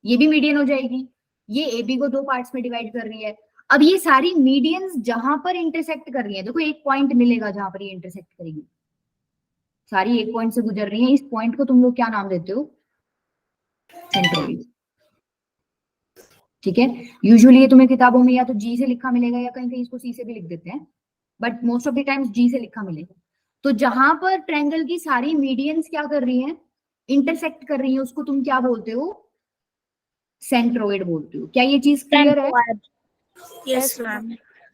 ये भी मीडियन हो जाएगी। ये ए बी को दो पार्ट्स में डिवाइड कर रही है। अब ये सारी मीडियंस जहां पर इंटरसेक्ट कर रही है, देखो एक पॉइंट मिलेगा जहां पर ये इंटरसेक्ट करेगी, सारी एक पॉइंट से गुजर रही है। इस पॉइंट को तुम लोग क्या नाम देते हो? सेंट्रोइड, ठीक है। यूजुअली ये तुम्हें किताबों में या तो जी से लिखा मिलेगा या कहीं कहीं इसको सी से भी लिख देते हैं, but most of the times G से लिखा मिलेगा। तो जहां पर ट्रायंगल की सारी मीडियंस क्या कर रही हैं, इंटरसेक्ट कर रही है, उसको तुम क्या बोलते हो? सेंट्रोइड बोलते हो। क्या ये चीज क्लियर है? Yes, ma'am.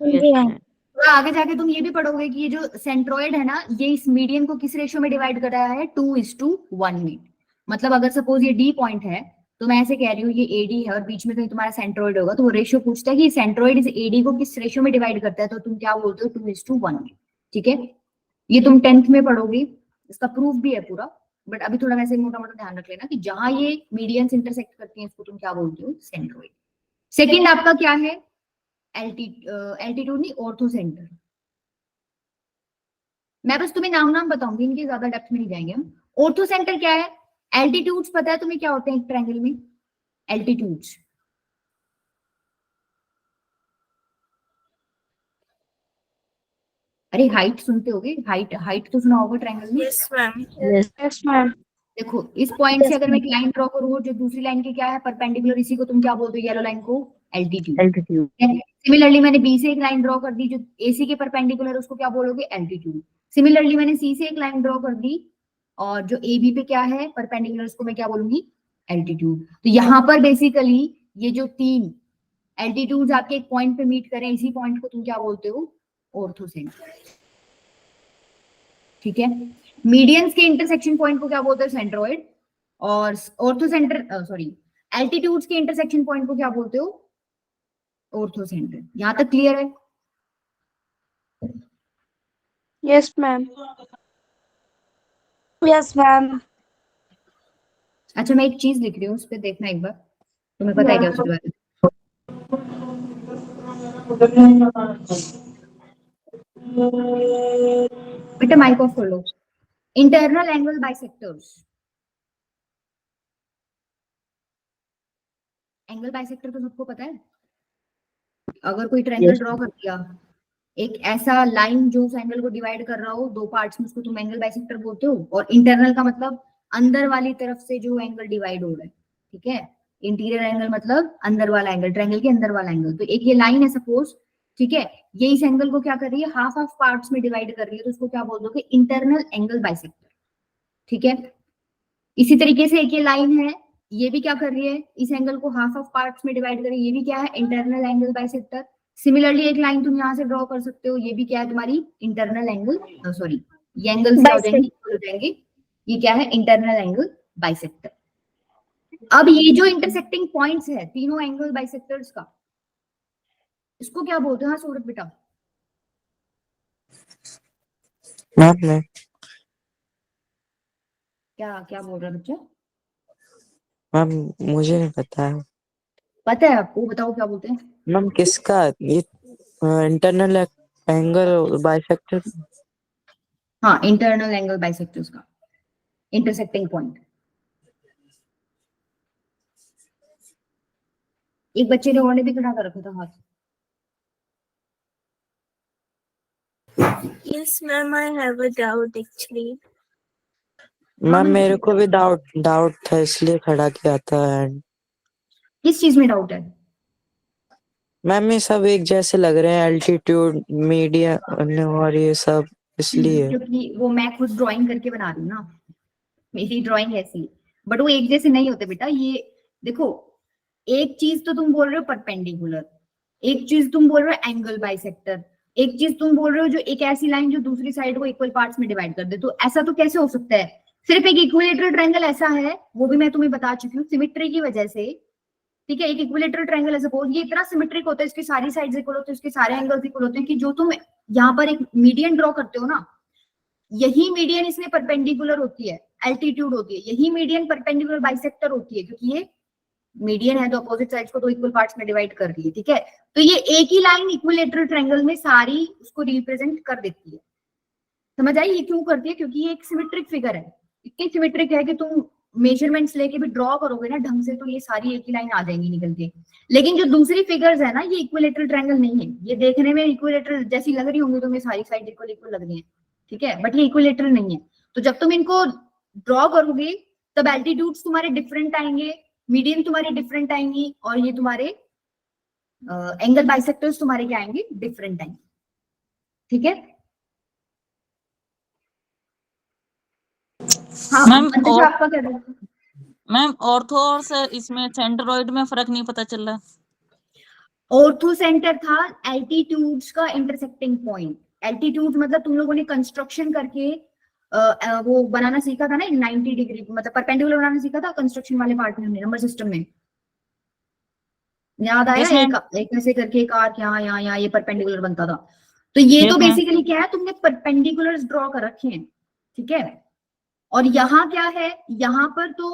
Yes, ma'am. तो आगे जाके तुम ये भी पढ़ोगे कि ये जो सेंट्रोइड है ना, ये इस मीडियन को किस रेशियो में डिवाइड कर रहा है? 2:1 में। मतलब अगर सपोज ये डी पॉइंट है, तो मैं ऐसे कह रही हूँ ये एडी है और बीच में कहीं तुम्हारा सेंट्रोइड होगा, तो वो रेशियो पूछता है कि सेंट्रोइड इस एडी को किस रेशियो में डिवाइड करता है, तो तुम क्या बोलते हो? 2:1 में, ठीक है। ये तुम 10th में पढ़ोगे, इसका प्रूफ भी है पूरा, बट अभी थोड़ा वैसे मोटा मोटा ध्यान रख लेना कि जहां ये मीडियंस इंटरसेक्ट करती हैं इसको तुम क्या बोलते हो? सेंट्रोइड। सेकंड आपका क्या है? एल्टीट्यूड नहीं, ऑर्थो सेंटर। मैं बस तुम्हें नाम बताऊंगी, इनके ज्यादा डेप्थ में नहीं जाएंगे हम। ऑर्थो सेंटर क्या है? एल्टीट्यूड्स पता है तुम्हें क्या होते हैं एक ट्रायंगल में? एल्टीट्यूड्स, अरे हाइट सुनते होगे, हाइट हाइट तो सुना होगा ट्रायंगल में। Yes, ma'am. Yes. Yes, ma'am. देखो इस पॉइंट से अगर मैं एक लाइन ड्रॉ करूँ जो दूसरी लाइन के क्या है, परपेंडिकुलर, इसी को तुम क्या बोलते हो? येलो लाइन को एल्टीट्यूड। Altitude. सिमिलरली मैंने बी से एक लाइन ड्रॉ कर दी जो एसी के परपेंडिकुलर, उसको क्या बोलोगे? एल्टीट्यूड। सिमिलरली मैंने सी से एक लाइन ड्रॉ कर दी और जो ए बी पे क्या है परपेंडिकुलर, उसको मैं क्या बोलूंगी? एल्टीट्यूड। तो यहाँ पर बेसिकली ये जो तीन एल्टीट्यूड्स आपके एक पॉइंट पे मीट करें, इसी पॉइंट को तुम क्या बोलते हो? ऑर्थो सेंटर, ठीक है। मीडियंस के इंटरसेक्शन पॉइंट को क्या बोलते हैं? सेंट्रोइड। और ऑर्थो सेंटर सॉरी एल्टीट्यूड्स के इंटरसेक्शन पॉइंट को क्या बोलते हो? Ortho centre. यहां तक क्लियर है? Yes, ma'am. Yes, ma'am. अच्छा मैं एक चीज लिख रही हूँ, उस पर देखना एक बार, तुम्हें पता है क्या उसके बारे में? बेटा माइक ऑफ कर लो। Internal angle bisectors. Angle bisector तो सबको पता है। अगर कोई ट्रायंगल Yes. ड्रॉ कर दिया, एक ऐसा लाइन जो उस एंगल को डिवाइड कर रहा हो दो पार्ट्स में, उसको तुम एंगल बाइसेक्टर बोलते हो। और इंटरनल का मतलब अंदर वाली तरफ से जो एंगल डिवाइड हो रहा है, ठीक है। इंटीरियर एंगल मतलब अंदर वाला एंगल, ट्रायंगल के अंदर वाला एंगल। तो एक ये लाइन है सपोज, ठीक है, ये इस एंगल को क्या कर रही है? हाफ हाफ पार्ट्स में डिवाइड कर रही है, तो उसको क्या बोल दोगे? इंटरनल एंगल बाइसेक्टर, ठीक है। इसी तरीके से एक ये लाइन है, ये भी क्या कर रही है? इस एंगल को हाफ ऑफ पार्ट्स में डिवाइड कर रही है, ये भी क्या है? Internal angle bisector. सिमिलरली एक लाइन तुम यहाँ से ड्रॉ कर सकते हो, ये भी क्या है? तुम्हारी इंटरनल एंगल, सॉरी ये एंगल्स क्या हो जाएंगे? इक्वल हो जाएंगे। ये क्या है? Internal angle bisector. अब ये जो इंटरसेक्टिंग पॉइंट्स है तीनों एंगल बाइसेक्टर्स का, इसको क्या बोलते हैं? हाँ सूरत बेटा, मैम क्या क्या बोल रहा है बच्चा? मैम मुझे नहीं पता है। पता है आपको? बताओ क्या बोलते हैं। मैम किसका ये इंटरनल एंगल बाइसेक्टर? हाँ इंटरनल एंगल बाइसेक्टर्स का। Intersecting point. एक बच्चे ने उन्होंने भी खड़ा कर रखा था हाथ। Yes, ma'am, I have a doubt actually. Ma'am मेरे को भी डाउट था इसलिए खड़ा किया था। एंड किस चीज में डाउट है? मैम ये सब एक जैसे लग रहे हैं, एल्टीट्यूड, मीडियन और ये सब, इसलिए। क्योंकि वो मैं खुद ड्राइंग करके बना रही हूँ ना, मेरी ड्राइंग ऐसी है, बट वो एक जैसे नहीं होते बेटा। ये देखो, एक चीज तो तुम बोल रहे हो परपेंडिकुलर, एक चीज तुम बोल रहे हो एंगल बाइसेक्टर, एक चीज तुम बोल रहे हो जो एक ऐसी लाइन जो दूसरी साइड को इक्वल पार्ट्स में डिवाइड कर दे। तो ऐसा तो कैसे हो सकता है? सिर्फ एक इक्विलेटरल ट्रायंगल ऐसा है, वो भी मैं तुम्हें बता चुकी हूँ, सिमेट्री की वजह से। ठीक है, एक इक्विलेटरल ट्रायंगल है सपोज, ये इतना सिमेट्रिक होता है, इसकी सारी साइड्स इक्वल होती है, इसके सारे एंगल्स इक्वल होते हैं, कि जो तुम यहाँ पर एक मीडियन ड्रॉ करते हो ना, यही मीडियन इसमें परपेंडिकुलर होती है, एल्टीट्यूड होती है, यही मीडियन परपेंडिकुलर बाइसेक्टर होती है, क्योंकि ये मीडियन है तो अपोजिट साइड्स को दो इक्वल पार्ट्स में डिवाइड कर रही है। ठीक है, तो ये एक ही लाइन इक्विलेटरल ट्रायंगल में सारी उसको रिप्रेजेंट कर देती है। समझ आई ये क्यों करती है? क्योंकि ये एक सिमेट्रिक फिगर है, इतनी सिमेट्रिक है कि तुम मेजरमेंट्स लेके भी ड्रॉ करोगे ना ढंग से तो ये सारी एक ही लाइन आ जाएंगी निकल के। लेकिन जो दूसरी फिगर्स है ना, ये इक्विलेटरल ट्रायंगल नहीं है, ये देखने में इक्विलेटरल जैसी लग रही होंगी तुम्हें, सारी साइड इक्वल इक्वल लग रही है, ठीक है, बट ये इक्विलेटरल नहीं है। तो जब तुम इनको ड्रॉ करोगे तब एल्टीट्यूड्स तुम्हारे डिफरेंट आएंगे, मीडियन तुम्हारी डिफरेंट आएंगी, और ये तुम्हारे एंगल बाइसेक्टर्स तुम्हारे क्या आएंगे? डिफरेंट आएंगे। ठीक है, हाँ मैम अंतरिक्ष आपका क्या है? मैम ऑर्थो और इसमें सेंट्रोइड में फर्क नहीं पता चल रहा। ऑर्थो सेंटर था एल्टीट्यूड्स का इंटरसेक्टिंग पॉइंट। एल्टीट्यूड मतलब तुम लोगों ने कंस्ट्रक्शन करके वो बनाना सीखा था ना, 90 डिग्री मतलब परपेंडिकुलर बनाना सीखा था कंस्ट्रक्शन वाले पार्ट में, हमने नंबर सिस्टम में, याद आया? एक ऐसे करके एक आर्क यहाँ ये परपेंडिकुलर बनता था। तो ये तो बेसिकली क्या है, तुमने परपेंडिकुलर्स ड्रॉ कर रखे हैं। ठीक है, और यहाँ क्या है, यहाँ पर तो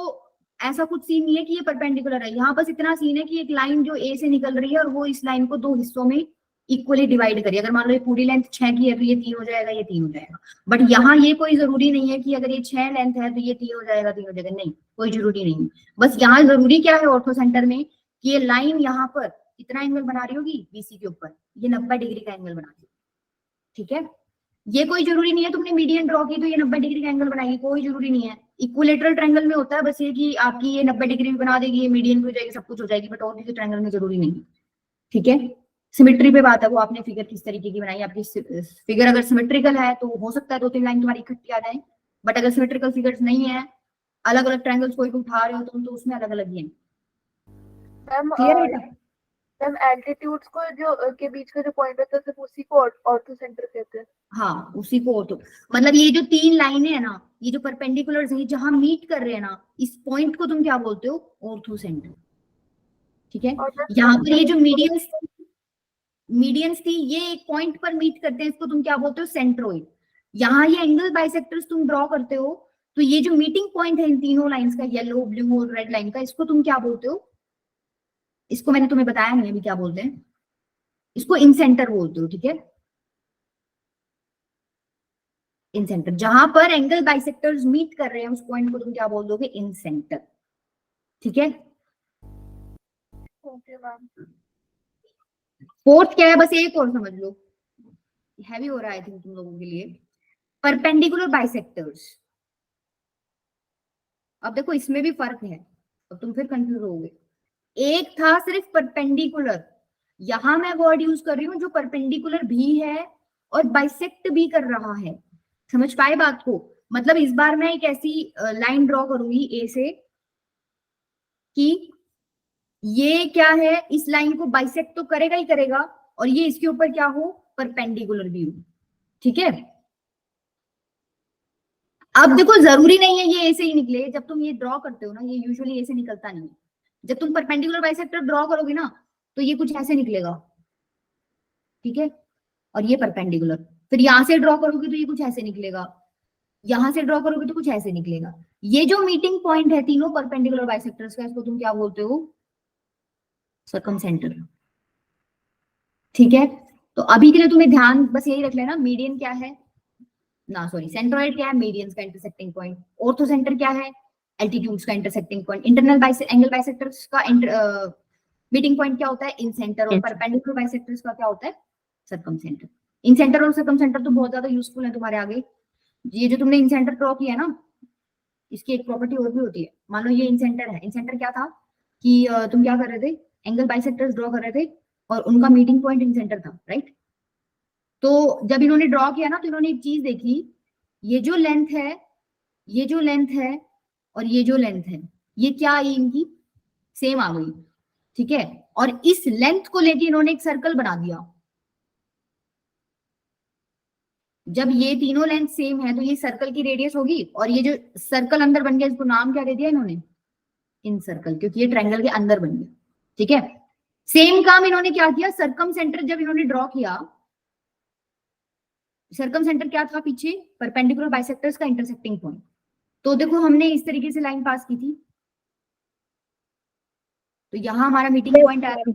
ऐसा कुछ सीन नहीं है कि ये परपेंडिकुलर है, यहाँ बस इतना सीन है कि एक लाइन जो ए से निकल रही है और वो इस लाइन को दो हिस्सों में इक्वली डिवाइड करिए। अगर मान लो ये पूरी लेंथ 6 की है तो ये 3 हो जाएगा, ये 3 हो जाएगा। बट यहाँ ये कोई जरूरी नहीं है कि अगर ये 6 लेंथ है तो ये 3 हो जाएगा, 3 हो जाएगा, नहीं, कोई जरूरी नहीं। बस यहाँ जरूरी क्या है ऑर्थो सेंटर में, कि ये लाइन यहाँ पर कितना एंगल बना रही होगी बीसी के ऊपर, ये 90 डिग्री का एंगल बना रही होगी। ठीक है, ये कोई जरूरी नहीं है तुमने मीडियन ड्रॉ की तो ये 90 डिग्री का एंगल बनाएगी, कोई जरूरी नहीं है। इक्विलेटरल ट्रायंगल में होता है बस ये कि आपकी ये 90 डिग्री भी बना देगी, ये मीडियन भी हो जाएगी, सब कुछ हो जाएगी, बट और किसी ट्रायंगल में जरूरी नहीं है। ठीक है, सिमेट्री पे बात है, वो आपने फिगर किस तरीके की बनाई। आपकी फिगर अगर सिमेट्रिकल है तो हो सकता है 2-3 लाइन तुम्हारी इकट्ठी आ जाए, बट अगर सिमेट्रिकल फिगर्स नहीं है, अलग अलग ट्रायंगल्स कोई उठा रहे हो तुम, तो उसमें अलग अलग ही है। क्लियर है बेटा? मैम एल्टीट्यूड्स को जो के बीच का जो पॉइंट होता है सिर्फ उसी को ऑर्थो सेंटर कहते हैं। हाँ, उसी को ऑर्थो, मतलब ये जो 3 लाइनें है ना, ये जो परपेंडिकुलर्स हैं जहां मीट कर रहे हैं ना, इस पॉइंट को तुम क्या बोलते हो? Ortho centre. ठीक है, यहाँ पर ये जो मीडियंस थी ये एक पॉइंट पर मीट करते हैं, इसको तुम क्या बोलते हो? सेंट्रोइड। यहाँ ये एंगल बाइसेक्टर्स तुम ड्रॉ करते हो, तो ये जो मीटिंग पॉइंट है इन तीनों लाइंस का, येलो, ब्लू और रेड लाइन का, इसको तुम क्या बोलते हो? इसको मैंने तुम्हें बताया नहीं अभी क्या बोलते हैं, इसको इन सेंटर बोलते हो। ठीक है, इन सेंटर, जहां पर एंगल बाइसेक्टर्स मीट कर रहे हैं उस पॉइंट को तुम क्या बोल दोगे? इन सेंटर। ठीक है, ओके मैम। फोर्थ क्या है, बस एक और समझ लो, हैवी हो रहा है आई थिंक तुम लोगों के लिए, परपेंडिकुलर बाइसेक्टर्स। अब देखो इसमें भी फर्क है, अब तुम फिर कंफ्यूज होगे। एक था सिर्फ परपेंडिकुलर, यहां मैं वर्ड यूज कर रही हूं जो परपेंडिकुलर भी है और बाइसेक्ट भी कर रहा है। समझ पाए बात को? मतलब इस बार मैं एक ऐसी लाइन ड्रॉ करूंगी ए से कि ये क्या है, इस लाइन को बाइसेक्ट तो करेगा ही करेगा, और ये इसके ऊपर क्या हो? परपेंडिकुलर भी हो। ठीक है, अब देखो जरूरी नहीं है ये ऐसे ही निकले। जब तुम ये ड्रॉ करते हो ना, ये यूजुअली ऐसे निकलता नहीं है। जब तुम परपेंडिकुलर बाइसेक्टर ड्रॉ करोगे ना तो ये कुछ ऐसे निकलेगा। ठीक है, और ये परपेंडिकुलर, फिर यहां से ड्रॉ करोगे तो ये कुछ ऐसे निकलेगा, यहां से ड्रॉ करोगे तो कुछ ऐसे निकलेगा। ये जो मीटिंग पॉइंट है तीनों परपेंडिकुलर बाइसेक्टर्स का, इसको तुम क्या बोलते हो? सर्कमसेंटर। ठीक है, तो अभी के लिए तुम्हें ध्यान बस यही रख लेना, मीडियन क्या है, ना सॉरी, सेंट्रोइड क्या है? मीडियंस का इंटरसेक्टिंग पॉइंट। ऑर्थो सेंटर क्या है? एल्टीट्यूड्स का intersecting point. Internal angle bisectors का मीटिंग पॉइंट क्या होता है? Incentre. और परपेंडिकुलर बाइसेक्टर्स का क्या होता है? Circumcentre. इन सेंटर और सर्कम सेंटर तो बहुत ज्यादा यूजफुल है तुम्हारे आगे। ये जो तुमने इन सेंटर ड्रॉ किया ना, इसकी एक प्रॉपर्टी और भी होती है। मान लो ये इन सेंटर है। इन सेंटर क्या था कि तुम क्या कर रहे थे? एंगल बाइसेक्टर्स ड्रॉ कर रहे थे और उनका मीटिंग पॉइंट इन सेंटर था, राइट? तो जब इन्होंने ड्रॉ किया ना, तो इन्होंने एक चीज देखी, ये जो लेंथ है, ये जो लेंथ है और ये जो लेंथ है, ये क्या आई? इनकी सेम आ गई, ठीक है? और इस लेंथ को लेके इन्होंने एक सर्कल बना दिया। जब ये तीनों लेंथ सेम है तो ये सर्कल की रेडियस होगी, और ये जो सर्कल अंदर बन गया, इसको नाम क्या दे दिया इन्होंने? इन सर्कल, क्योंकि ये ट्रायंगल के अंदर बन गया, ठीक है? सेम काम इन्होंने क्या किया? सर्कम सेंटर जब इन्होंने ड्रॉ किया, सर्कम सेंटर क्या था पीछे? परपेंडिकुलर बाइसेक्टर्स का इंटरसेक्टिंग पॉइंट। तो देखो हमने इस तरीके से लाइन पास की थी, तो यहां हमारा मीटिंग पॉइंट आया।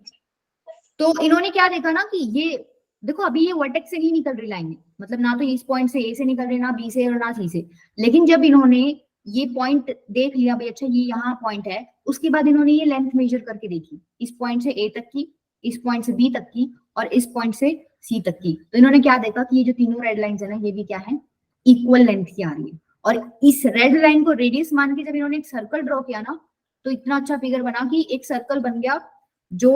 तो इन्होंने क्या देखा ना कि ये देखो, अभी ये वर्टेक्स से नहीं निकल रही लाइन, मतलब ना तो इस पॉइंट से ए से निकल रही, ना बी से और ना सी से। लेकिन जब इन्होंने ये पॉइंट देख लिया भाई, अच्छा ये यहाँ पॉइंट है, उसके बाद इन्होंने ये लेंथ मेजर करके देखी, इस पॉइंट से ए तक की, इस पॉइंट से बी तक की, और इस पॉइंट से सी तक की। तो इन्होंने क्या देखा कि ये जो तीनों रेड लाइंस है ना, ये भी क्या है? इक्वल लेंथ की आ रही है। और इस रेड लाइन को रेडियस मान के जब इन्होंने एक सर्कल ड्रॉ किया ना, तो इतना अच्छा फिगर बना कि एक सर्कल बन गया जो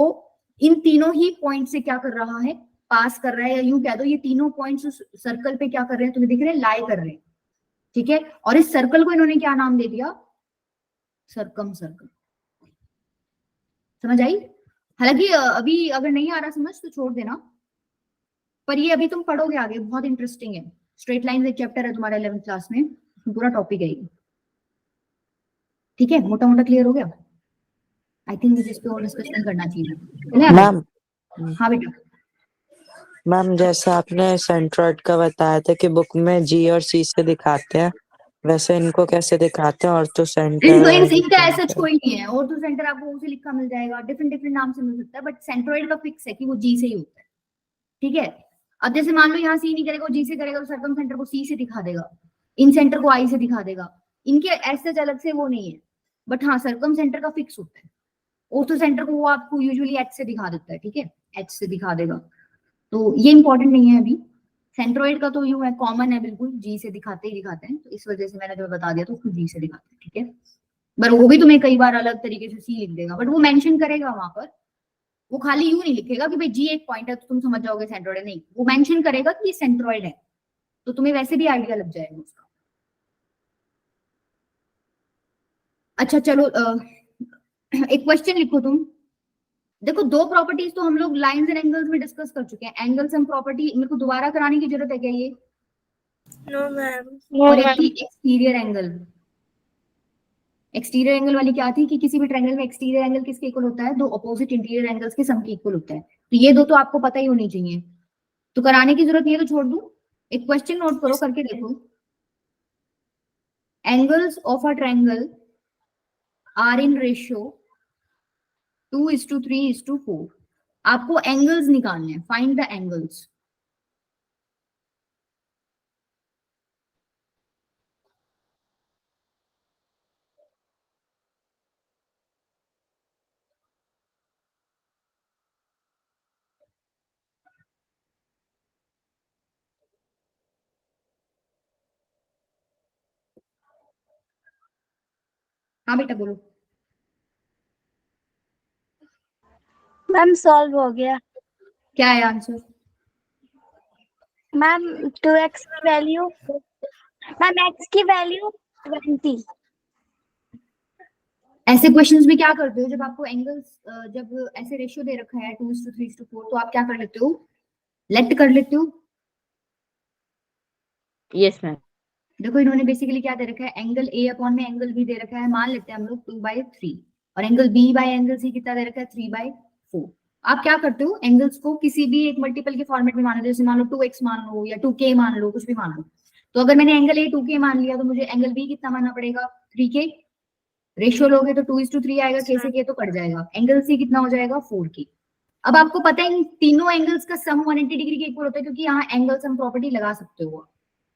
इन तीनों ही पॉइंट से क्या कर रहा है? पास कर रहा है, या यूं कह दो ये तीनों पॉइंट्स सर्कल पे क्या कर रहे हैं? तुम्हें दिख रहे हैं? लाई कर रहे हैं, ठीक है? और इस सर्कल को इन्होंने क्या नाम दे दिया? Circum circle. समझ आई? हालांकि अभी अगर नहीं आ रहा समझ तो छोड़ देना, पर ये अभी तुम पढ़ोगे आगे, बहुत इंटरेस्टिंग है। स्ट्रेट लाइन एक चैप्टर है तुम्हारा 11th क्लास में, पूरा टॉपिक है, ठीक है? मोटा मोटा क्लियर हो गया? आई थिंक मुझे इस पे और डिस्कशन करना चाहिए। मैम हाँ बेटा। मैम जैसा आपने सेंट्रॉइड का बताया था कि बुक में जी और सी से दिखाते हैं, वैसे इनको कैसे दिखाते हैं? ऑर्थो सेंटर इनका ऐसा कोई नहीं है। ऑर्थो सेंटर आपको उसे लिखा मिल जाएगा, डिफरेंट डिफरेंट नाम से मिल सकता है, बट सेंट्रोइड का फिक्स है कि वो जी से ही होता है, ठीक है? अब जैसे मान लो यहाँ सी नहीं करेगा, जी से करेगा, तो सर्कम सेंटर को सी से दिखा देगा, इन सेंटर को आई से दिखा देगा। इनके ऐसे अलग से वो नहीं है, बट हाँ सर्कम सेंटर का फिक्स होता है। ऑर्थो सेंटर को वो आपको यूजुअली एच से दिखा देता है, ठीक है? एच से दिखा देगा, तो ये इंपॉर्टेंट नहीं है अभी। सेंट्रोइड का तो यूं है, कॉमन है बिल्कुल, जी से दिखाते ही दिखाते हैं, तो इस वजह से मैंने तुम्हें बता दिया, तो उसको जी से दिखाते हैं, ठीक है? पर वो भी तुम्हें कई बार अलग तरीके से सी लिख देगा, बट वो मेंशन करेगा वहां पर। वो खाली यूं नहीं लिखेगा कि भाई जी एक पॉइंट है तो तुम समझ जाओगे सेंट्रोइड है, नहीं, वो मेंशन करेगा कि ये सेंट्रोइड है, तो तुम्हें वैसे भी आइडिया लग जाएगा उसका। अच्छा चलो, एक क्वेश्चन लिखो तुम। देखो दो प्रॉपर्टीज तो हम लोग लाइंस एंड एंगल्स में डिस्कस कर चुके हैं। एंगल्स एंड प्रॉपर्टी मेरे को दोबारा कराने की जरूरत है क्या ये? No ma'am. और एक थी एक्सटीरियर एंगल। एक्सटीरियर एंगल वाली क्या थी कि किसी भी ट्रायंगल में एक्सटीरियर एंगल किसके इक्वल होता है? दो अपोजिट इंटीरियर एंगल्स के सम के इक्वल होता है। तो ये दो तो आपको पता ही होनी चाहिए, तो कराने की जरूरत नहीं है, तो छोड़ दूं। एक क्वेश्चन नोट करो, करके देखो। Angles of a triangle are in ratio 2:3:4। आपको एंगल्स निकालने हैं, फाइंड द एंगल्स। हाँ बेटा बोलो। मैम सॉल्व हो गया। क्या है आंसर? मैम 2x की वैल्यू, मैम x की वैल्यू 20। ऐसे क्वेश्चंस में क्या करते हो जब आपको एंगल्स, जब ऐसे रेशियो दे रखा है 2:3:4, तो आप क्या कर लेते हो? लेट कर लेते हो। Yes ma'am. देखो इन्होंने बेसिकली क्या दे रखा है? एंगल ए अपॉन में एंगल बी दे रखा है, मान लेते हैं हम लोग 2/3, और angle B by angle C कितना दे रखा है? 3/4। आप क्या करते हो? एंगल्स को किसी भी एक मल्टीपल के फॉर्मेट में मान लो, जैसे मान लो 2x मान लो या 2k मान लो, कुछ भी मान लो। तो अगर मैंने एंगल ए 2k मान लिया, तो मुझे एंगल बी कितना मानना पड़ेगा? 3k। रेशियो लोगे तो 2:3 आएगा, k से k तो कट जाएगा। एंगल सी कितना हो जाएगा? 4k। अब आपको पता है इन तीनों एंगल्स का सम 180 डिग्री के इक्वल होता है, क्योंकि यहाँ एंगल सम प्रॉपर्टी लगा सकते हो।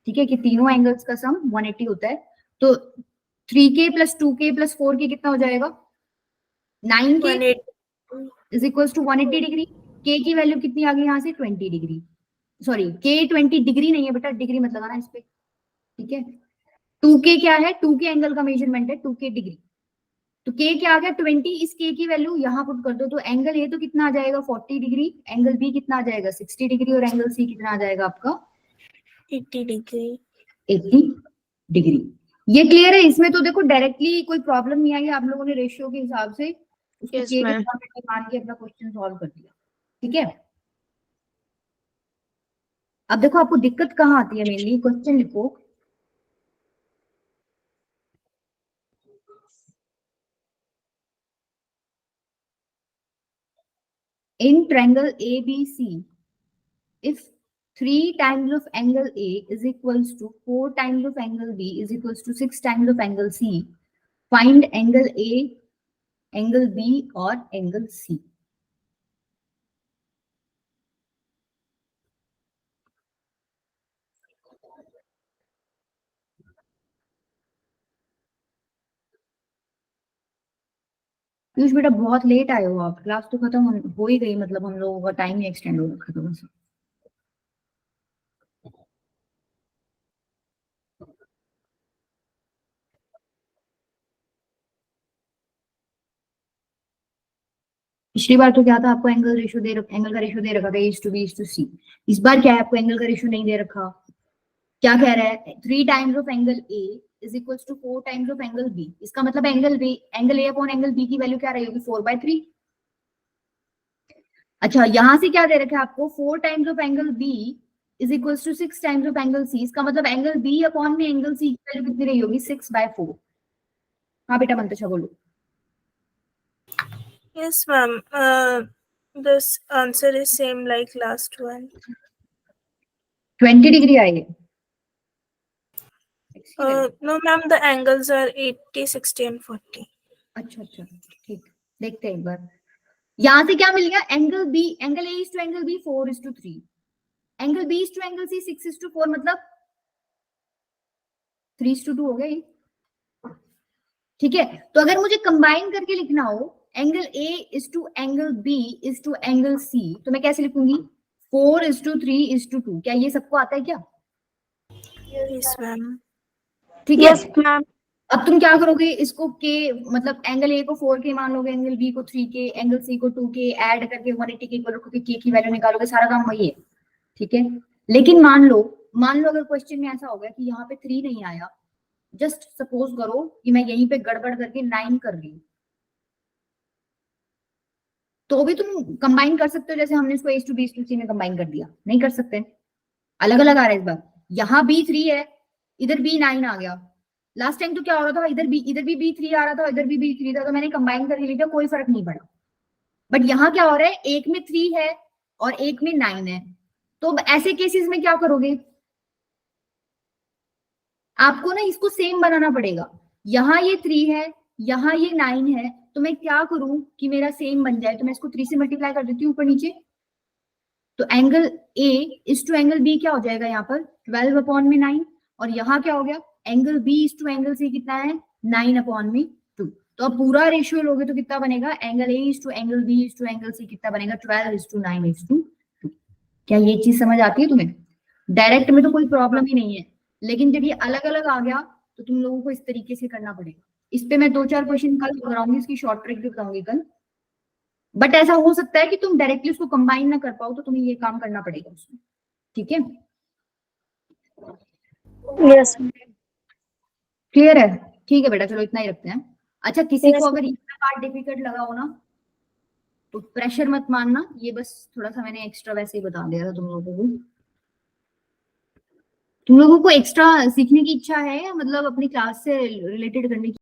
ठीक है, कि तीनों एंगल्स का सम 180 होता है। तो 3k plus 2k plus 4k कितना हो जाएगा? 9k 180 is equal to 180 degree. k की वैल्यू कितनी आ गई यहाँ से? 20 डिग्री। सॉरी, k 20 डिग्री नहीं है बेटा, डिग्री मत लगाना इस पे, ठीक है। 2k क्या है? 2k एंगल का मेजरमेंट है, 2k डिग्री। तो k क्या आ गया? 20। इस k की वैल्यू यहाँ पुट कर दो, तो एंगल ए तो कितना आ जाएगा? 40 डिग्री। एंगल बी कितना आ जाएगा? 60 डिग्री। और एंगल सी कितना आ जाएगा आपका? 80 डिग्री। 80 डिग्री। ये क्लियर है? इसमें तो देखो डायरेक्टली कोई प्रॉब्लम नहीं आई, आप लोगों ने रेशियो के हिसाब से उसको Yes, k के ma'am. फॉर्मेट में मान के अपना क्वेश्चन सॉल्व कर दिया, ठीक है। अब देखो आपको दिक्कत कहाँ आती है मेनली, क्वेश्चन लिखो। In triangle ABC, if 3 times of angle A is equals to 4 times of angle B is equals to 6 times of angle C, find angle A, angle B और angle C. पीयूष बेटा बहुत late आए हो आप, class तो खत्म हो ही गई, मतलब हम लोगों का टाइम ही एक्सटेंड हो रखा था बस। पिछली बार तो क्या था, आपको एंगल का रेशियो दे रखा था A:B:C। इस बार क्या है? आपको एंगल का रेशियो नहीं दे रखा। क्या कह रहा है? 3 times of angle A is equals to 4 times of angle B। इसका मतलब angle A upon angle B की वैल्यू क्या रहेगी? 4/3। अच्छा, यहां से क्या दे रखा है आपको? 4 times of angle B is equals to 6 times of angle C। इसका मतलब एंगल B अपॉन में एंगल C की वैल्यू कितनी रही होगी? 6/4। हाँ बेटा मंतशा बोलो। Yes, ma'am. This answer is same like last one. 20 degree I है। No, ma'am. The angles are 80, 60, and 40. अच्छा, ठीक, देखते हैं एक बार। यहां से क्या मिल गया? Angle B, angle A is to angle B 4:3, angle B is to angle C 6:4, मतलब 3:2 हो गया ये, ठीक है। तो अगर मुझे कंबाइन करके लिखना हो angle A is to angle B is to angle C, तो मैं कैसे लिखूंगी? 4:3:2। क्या ये सबको आता है क्या? Yes, ma'am. ठीक है। Yes, ma'am. अब तुम क्या करोगे? इसको k, मतलब एंगल A को 4k मान लोगे, एंगल B को 3k, एंगल C को 2k, ऐड करके 180 के इक्वल रखोगे, k की वैल्यू निकालोगे, सारा काम वही है, ठीक है। लेकिन मान लो अगर क्वेश्चन में ऐसा हो गया कि यहाँ पे 3 नहीं आया, जस्ट सपोज करो कि मैं यहीं पे गड़बड़ करके 9 कर रही हूँ, तो भी तुम कंबाइन कर सकते हो, जैसे हमने इसको A:B:C में कंबाइन कर दिया। नहीं कर सकते, अलग अलग आ रहा है इस बार। यहाँ B3 है, इधर B9 आ गया। लास्ट टाइम तो क्या हो रहा था? इधर भी B3 आ रहा था, इधर भी B3 था, तो मैंने कंबाइन करके लिया, कोई फर्क नहीं पड़ा। बट यहाँ क्या हो रहा है? एक में 3 है और एक में 9 है। तो ऐसे केसेस में क्या करोगे? आपको ना इसको सेम बनाना पड़ेगा। यहाँ ये 3 है, यहाँ ये 9 है, तो मैं क्या करूं कि मेरा सेम बन जाए? तो मैं इसको 3 से मल्टीप्लाई कर देती हूँ ऊपर नीचे। तो angle A is to angle B क्या हो जाएगा यहाँ पर? 12/9। और यहाँ क्या हो गया? Angle B is to angle C कितना है? 9/2। तो अब पूरा रेशियो लोगे तो कितना बनेगा? Angle A is to angle B is to angle C कितना बनेगा? 12:9:2। क्या ये चीज समझ आती है तुम्हें? डायरेक्ट में तो कोई प्रॉब्लम ही नहीं है, लेकिन जब ये अलग अलग आ गया तो तुम लोगों को इस तरीके से करना पड़ेगा। इस पे मैं 2-4 क्वेश्चन कल कराऊंगी, इसकी शॉर्ट ट्रिक भी बताऊंगी कल। बट ऐसा हो सकता है कि तुम डायरेक्टली उसको कंबाइन ना कर पाओ, तो तुम्हें ये काम करना पड़ेगा उसमें, ठीक है। Yes. क्लियर है? ठीक है बेटा, चलो इतना ही रखते हैं। अच्छा, किसी Yes. को अगर ये पार्ट डिफिकल्ट लगा हो ना तो प्रेशर मत मानना, ये बस थोड़ा सा मैंने एक्स्ट्रा वैसे ही बता दिया था तुम लोगों को। तुम लोगों को एक्स्ट्रा सीखने की इच्छा है, मतलब अपनी क्लास से रिलेटेड करने की?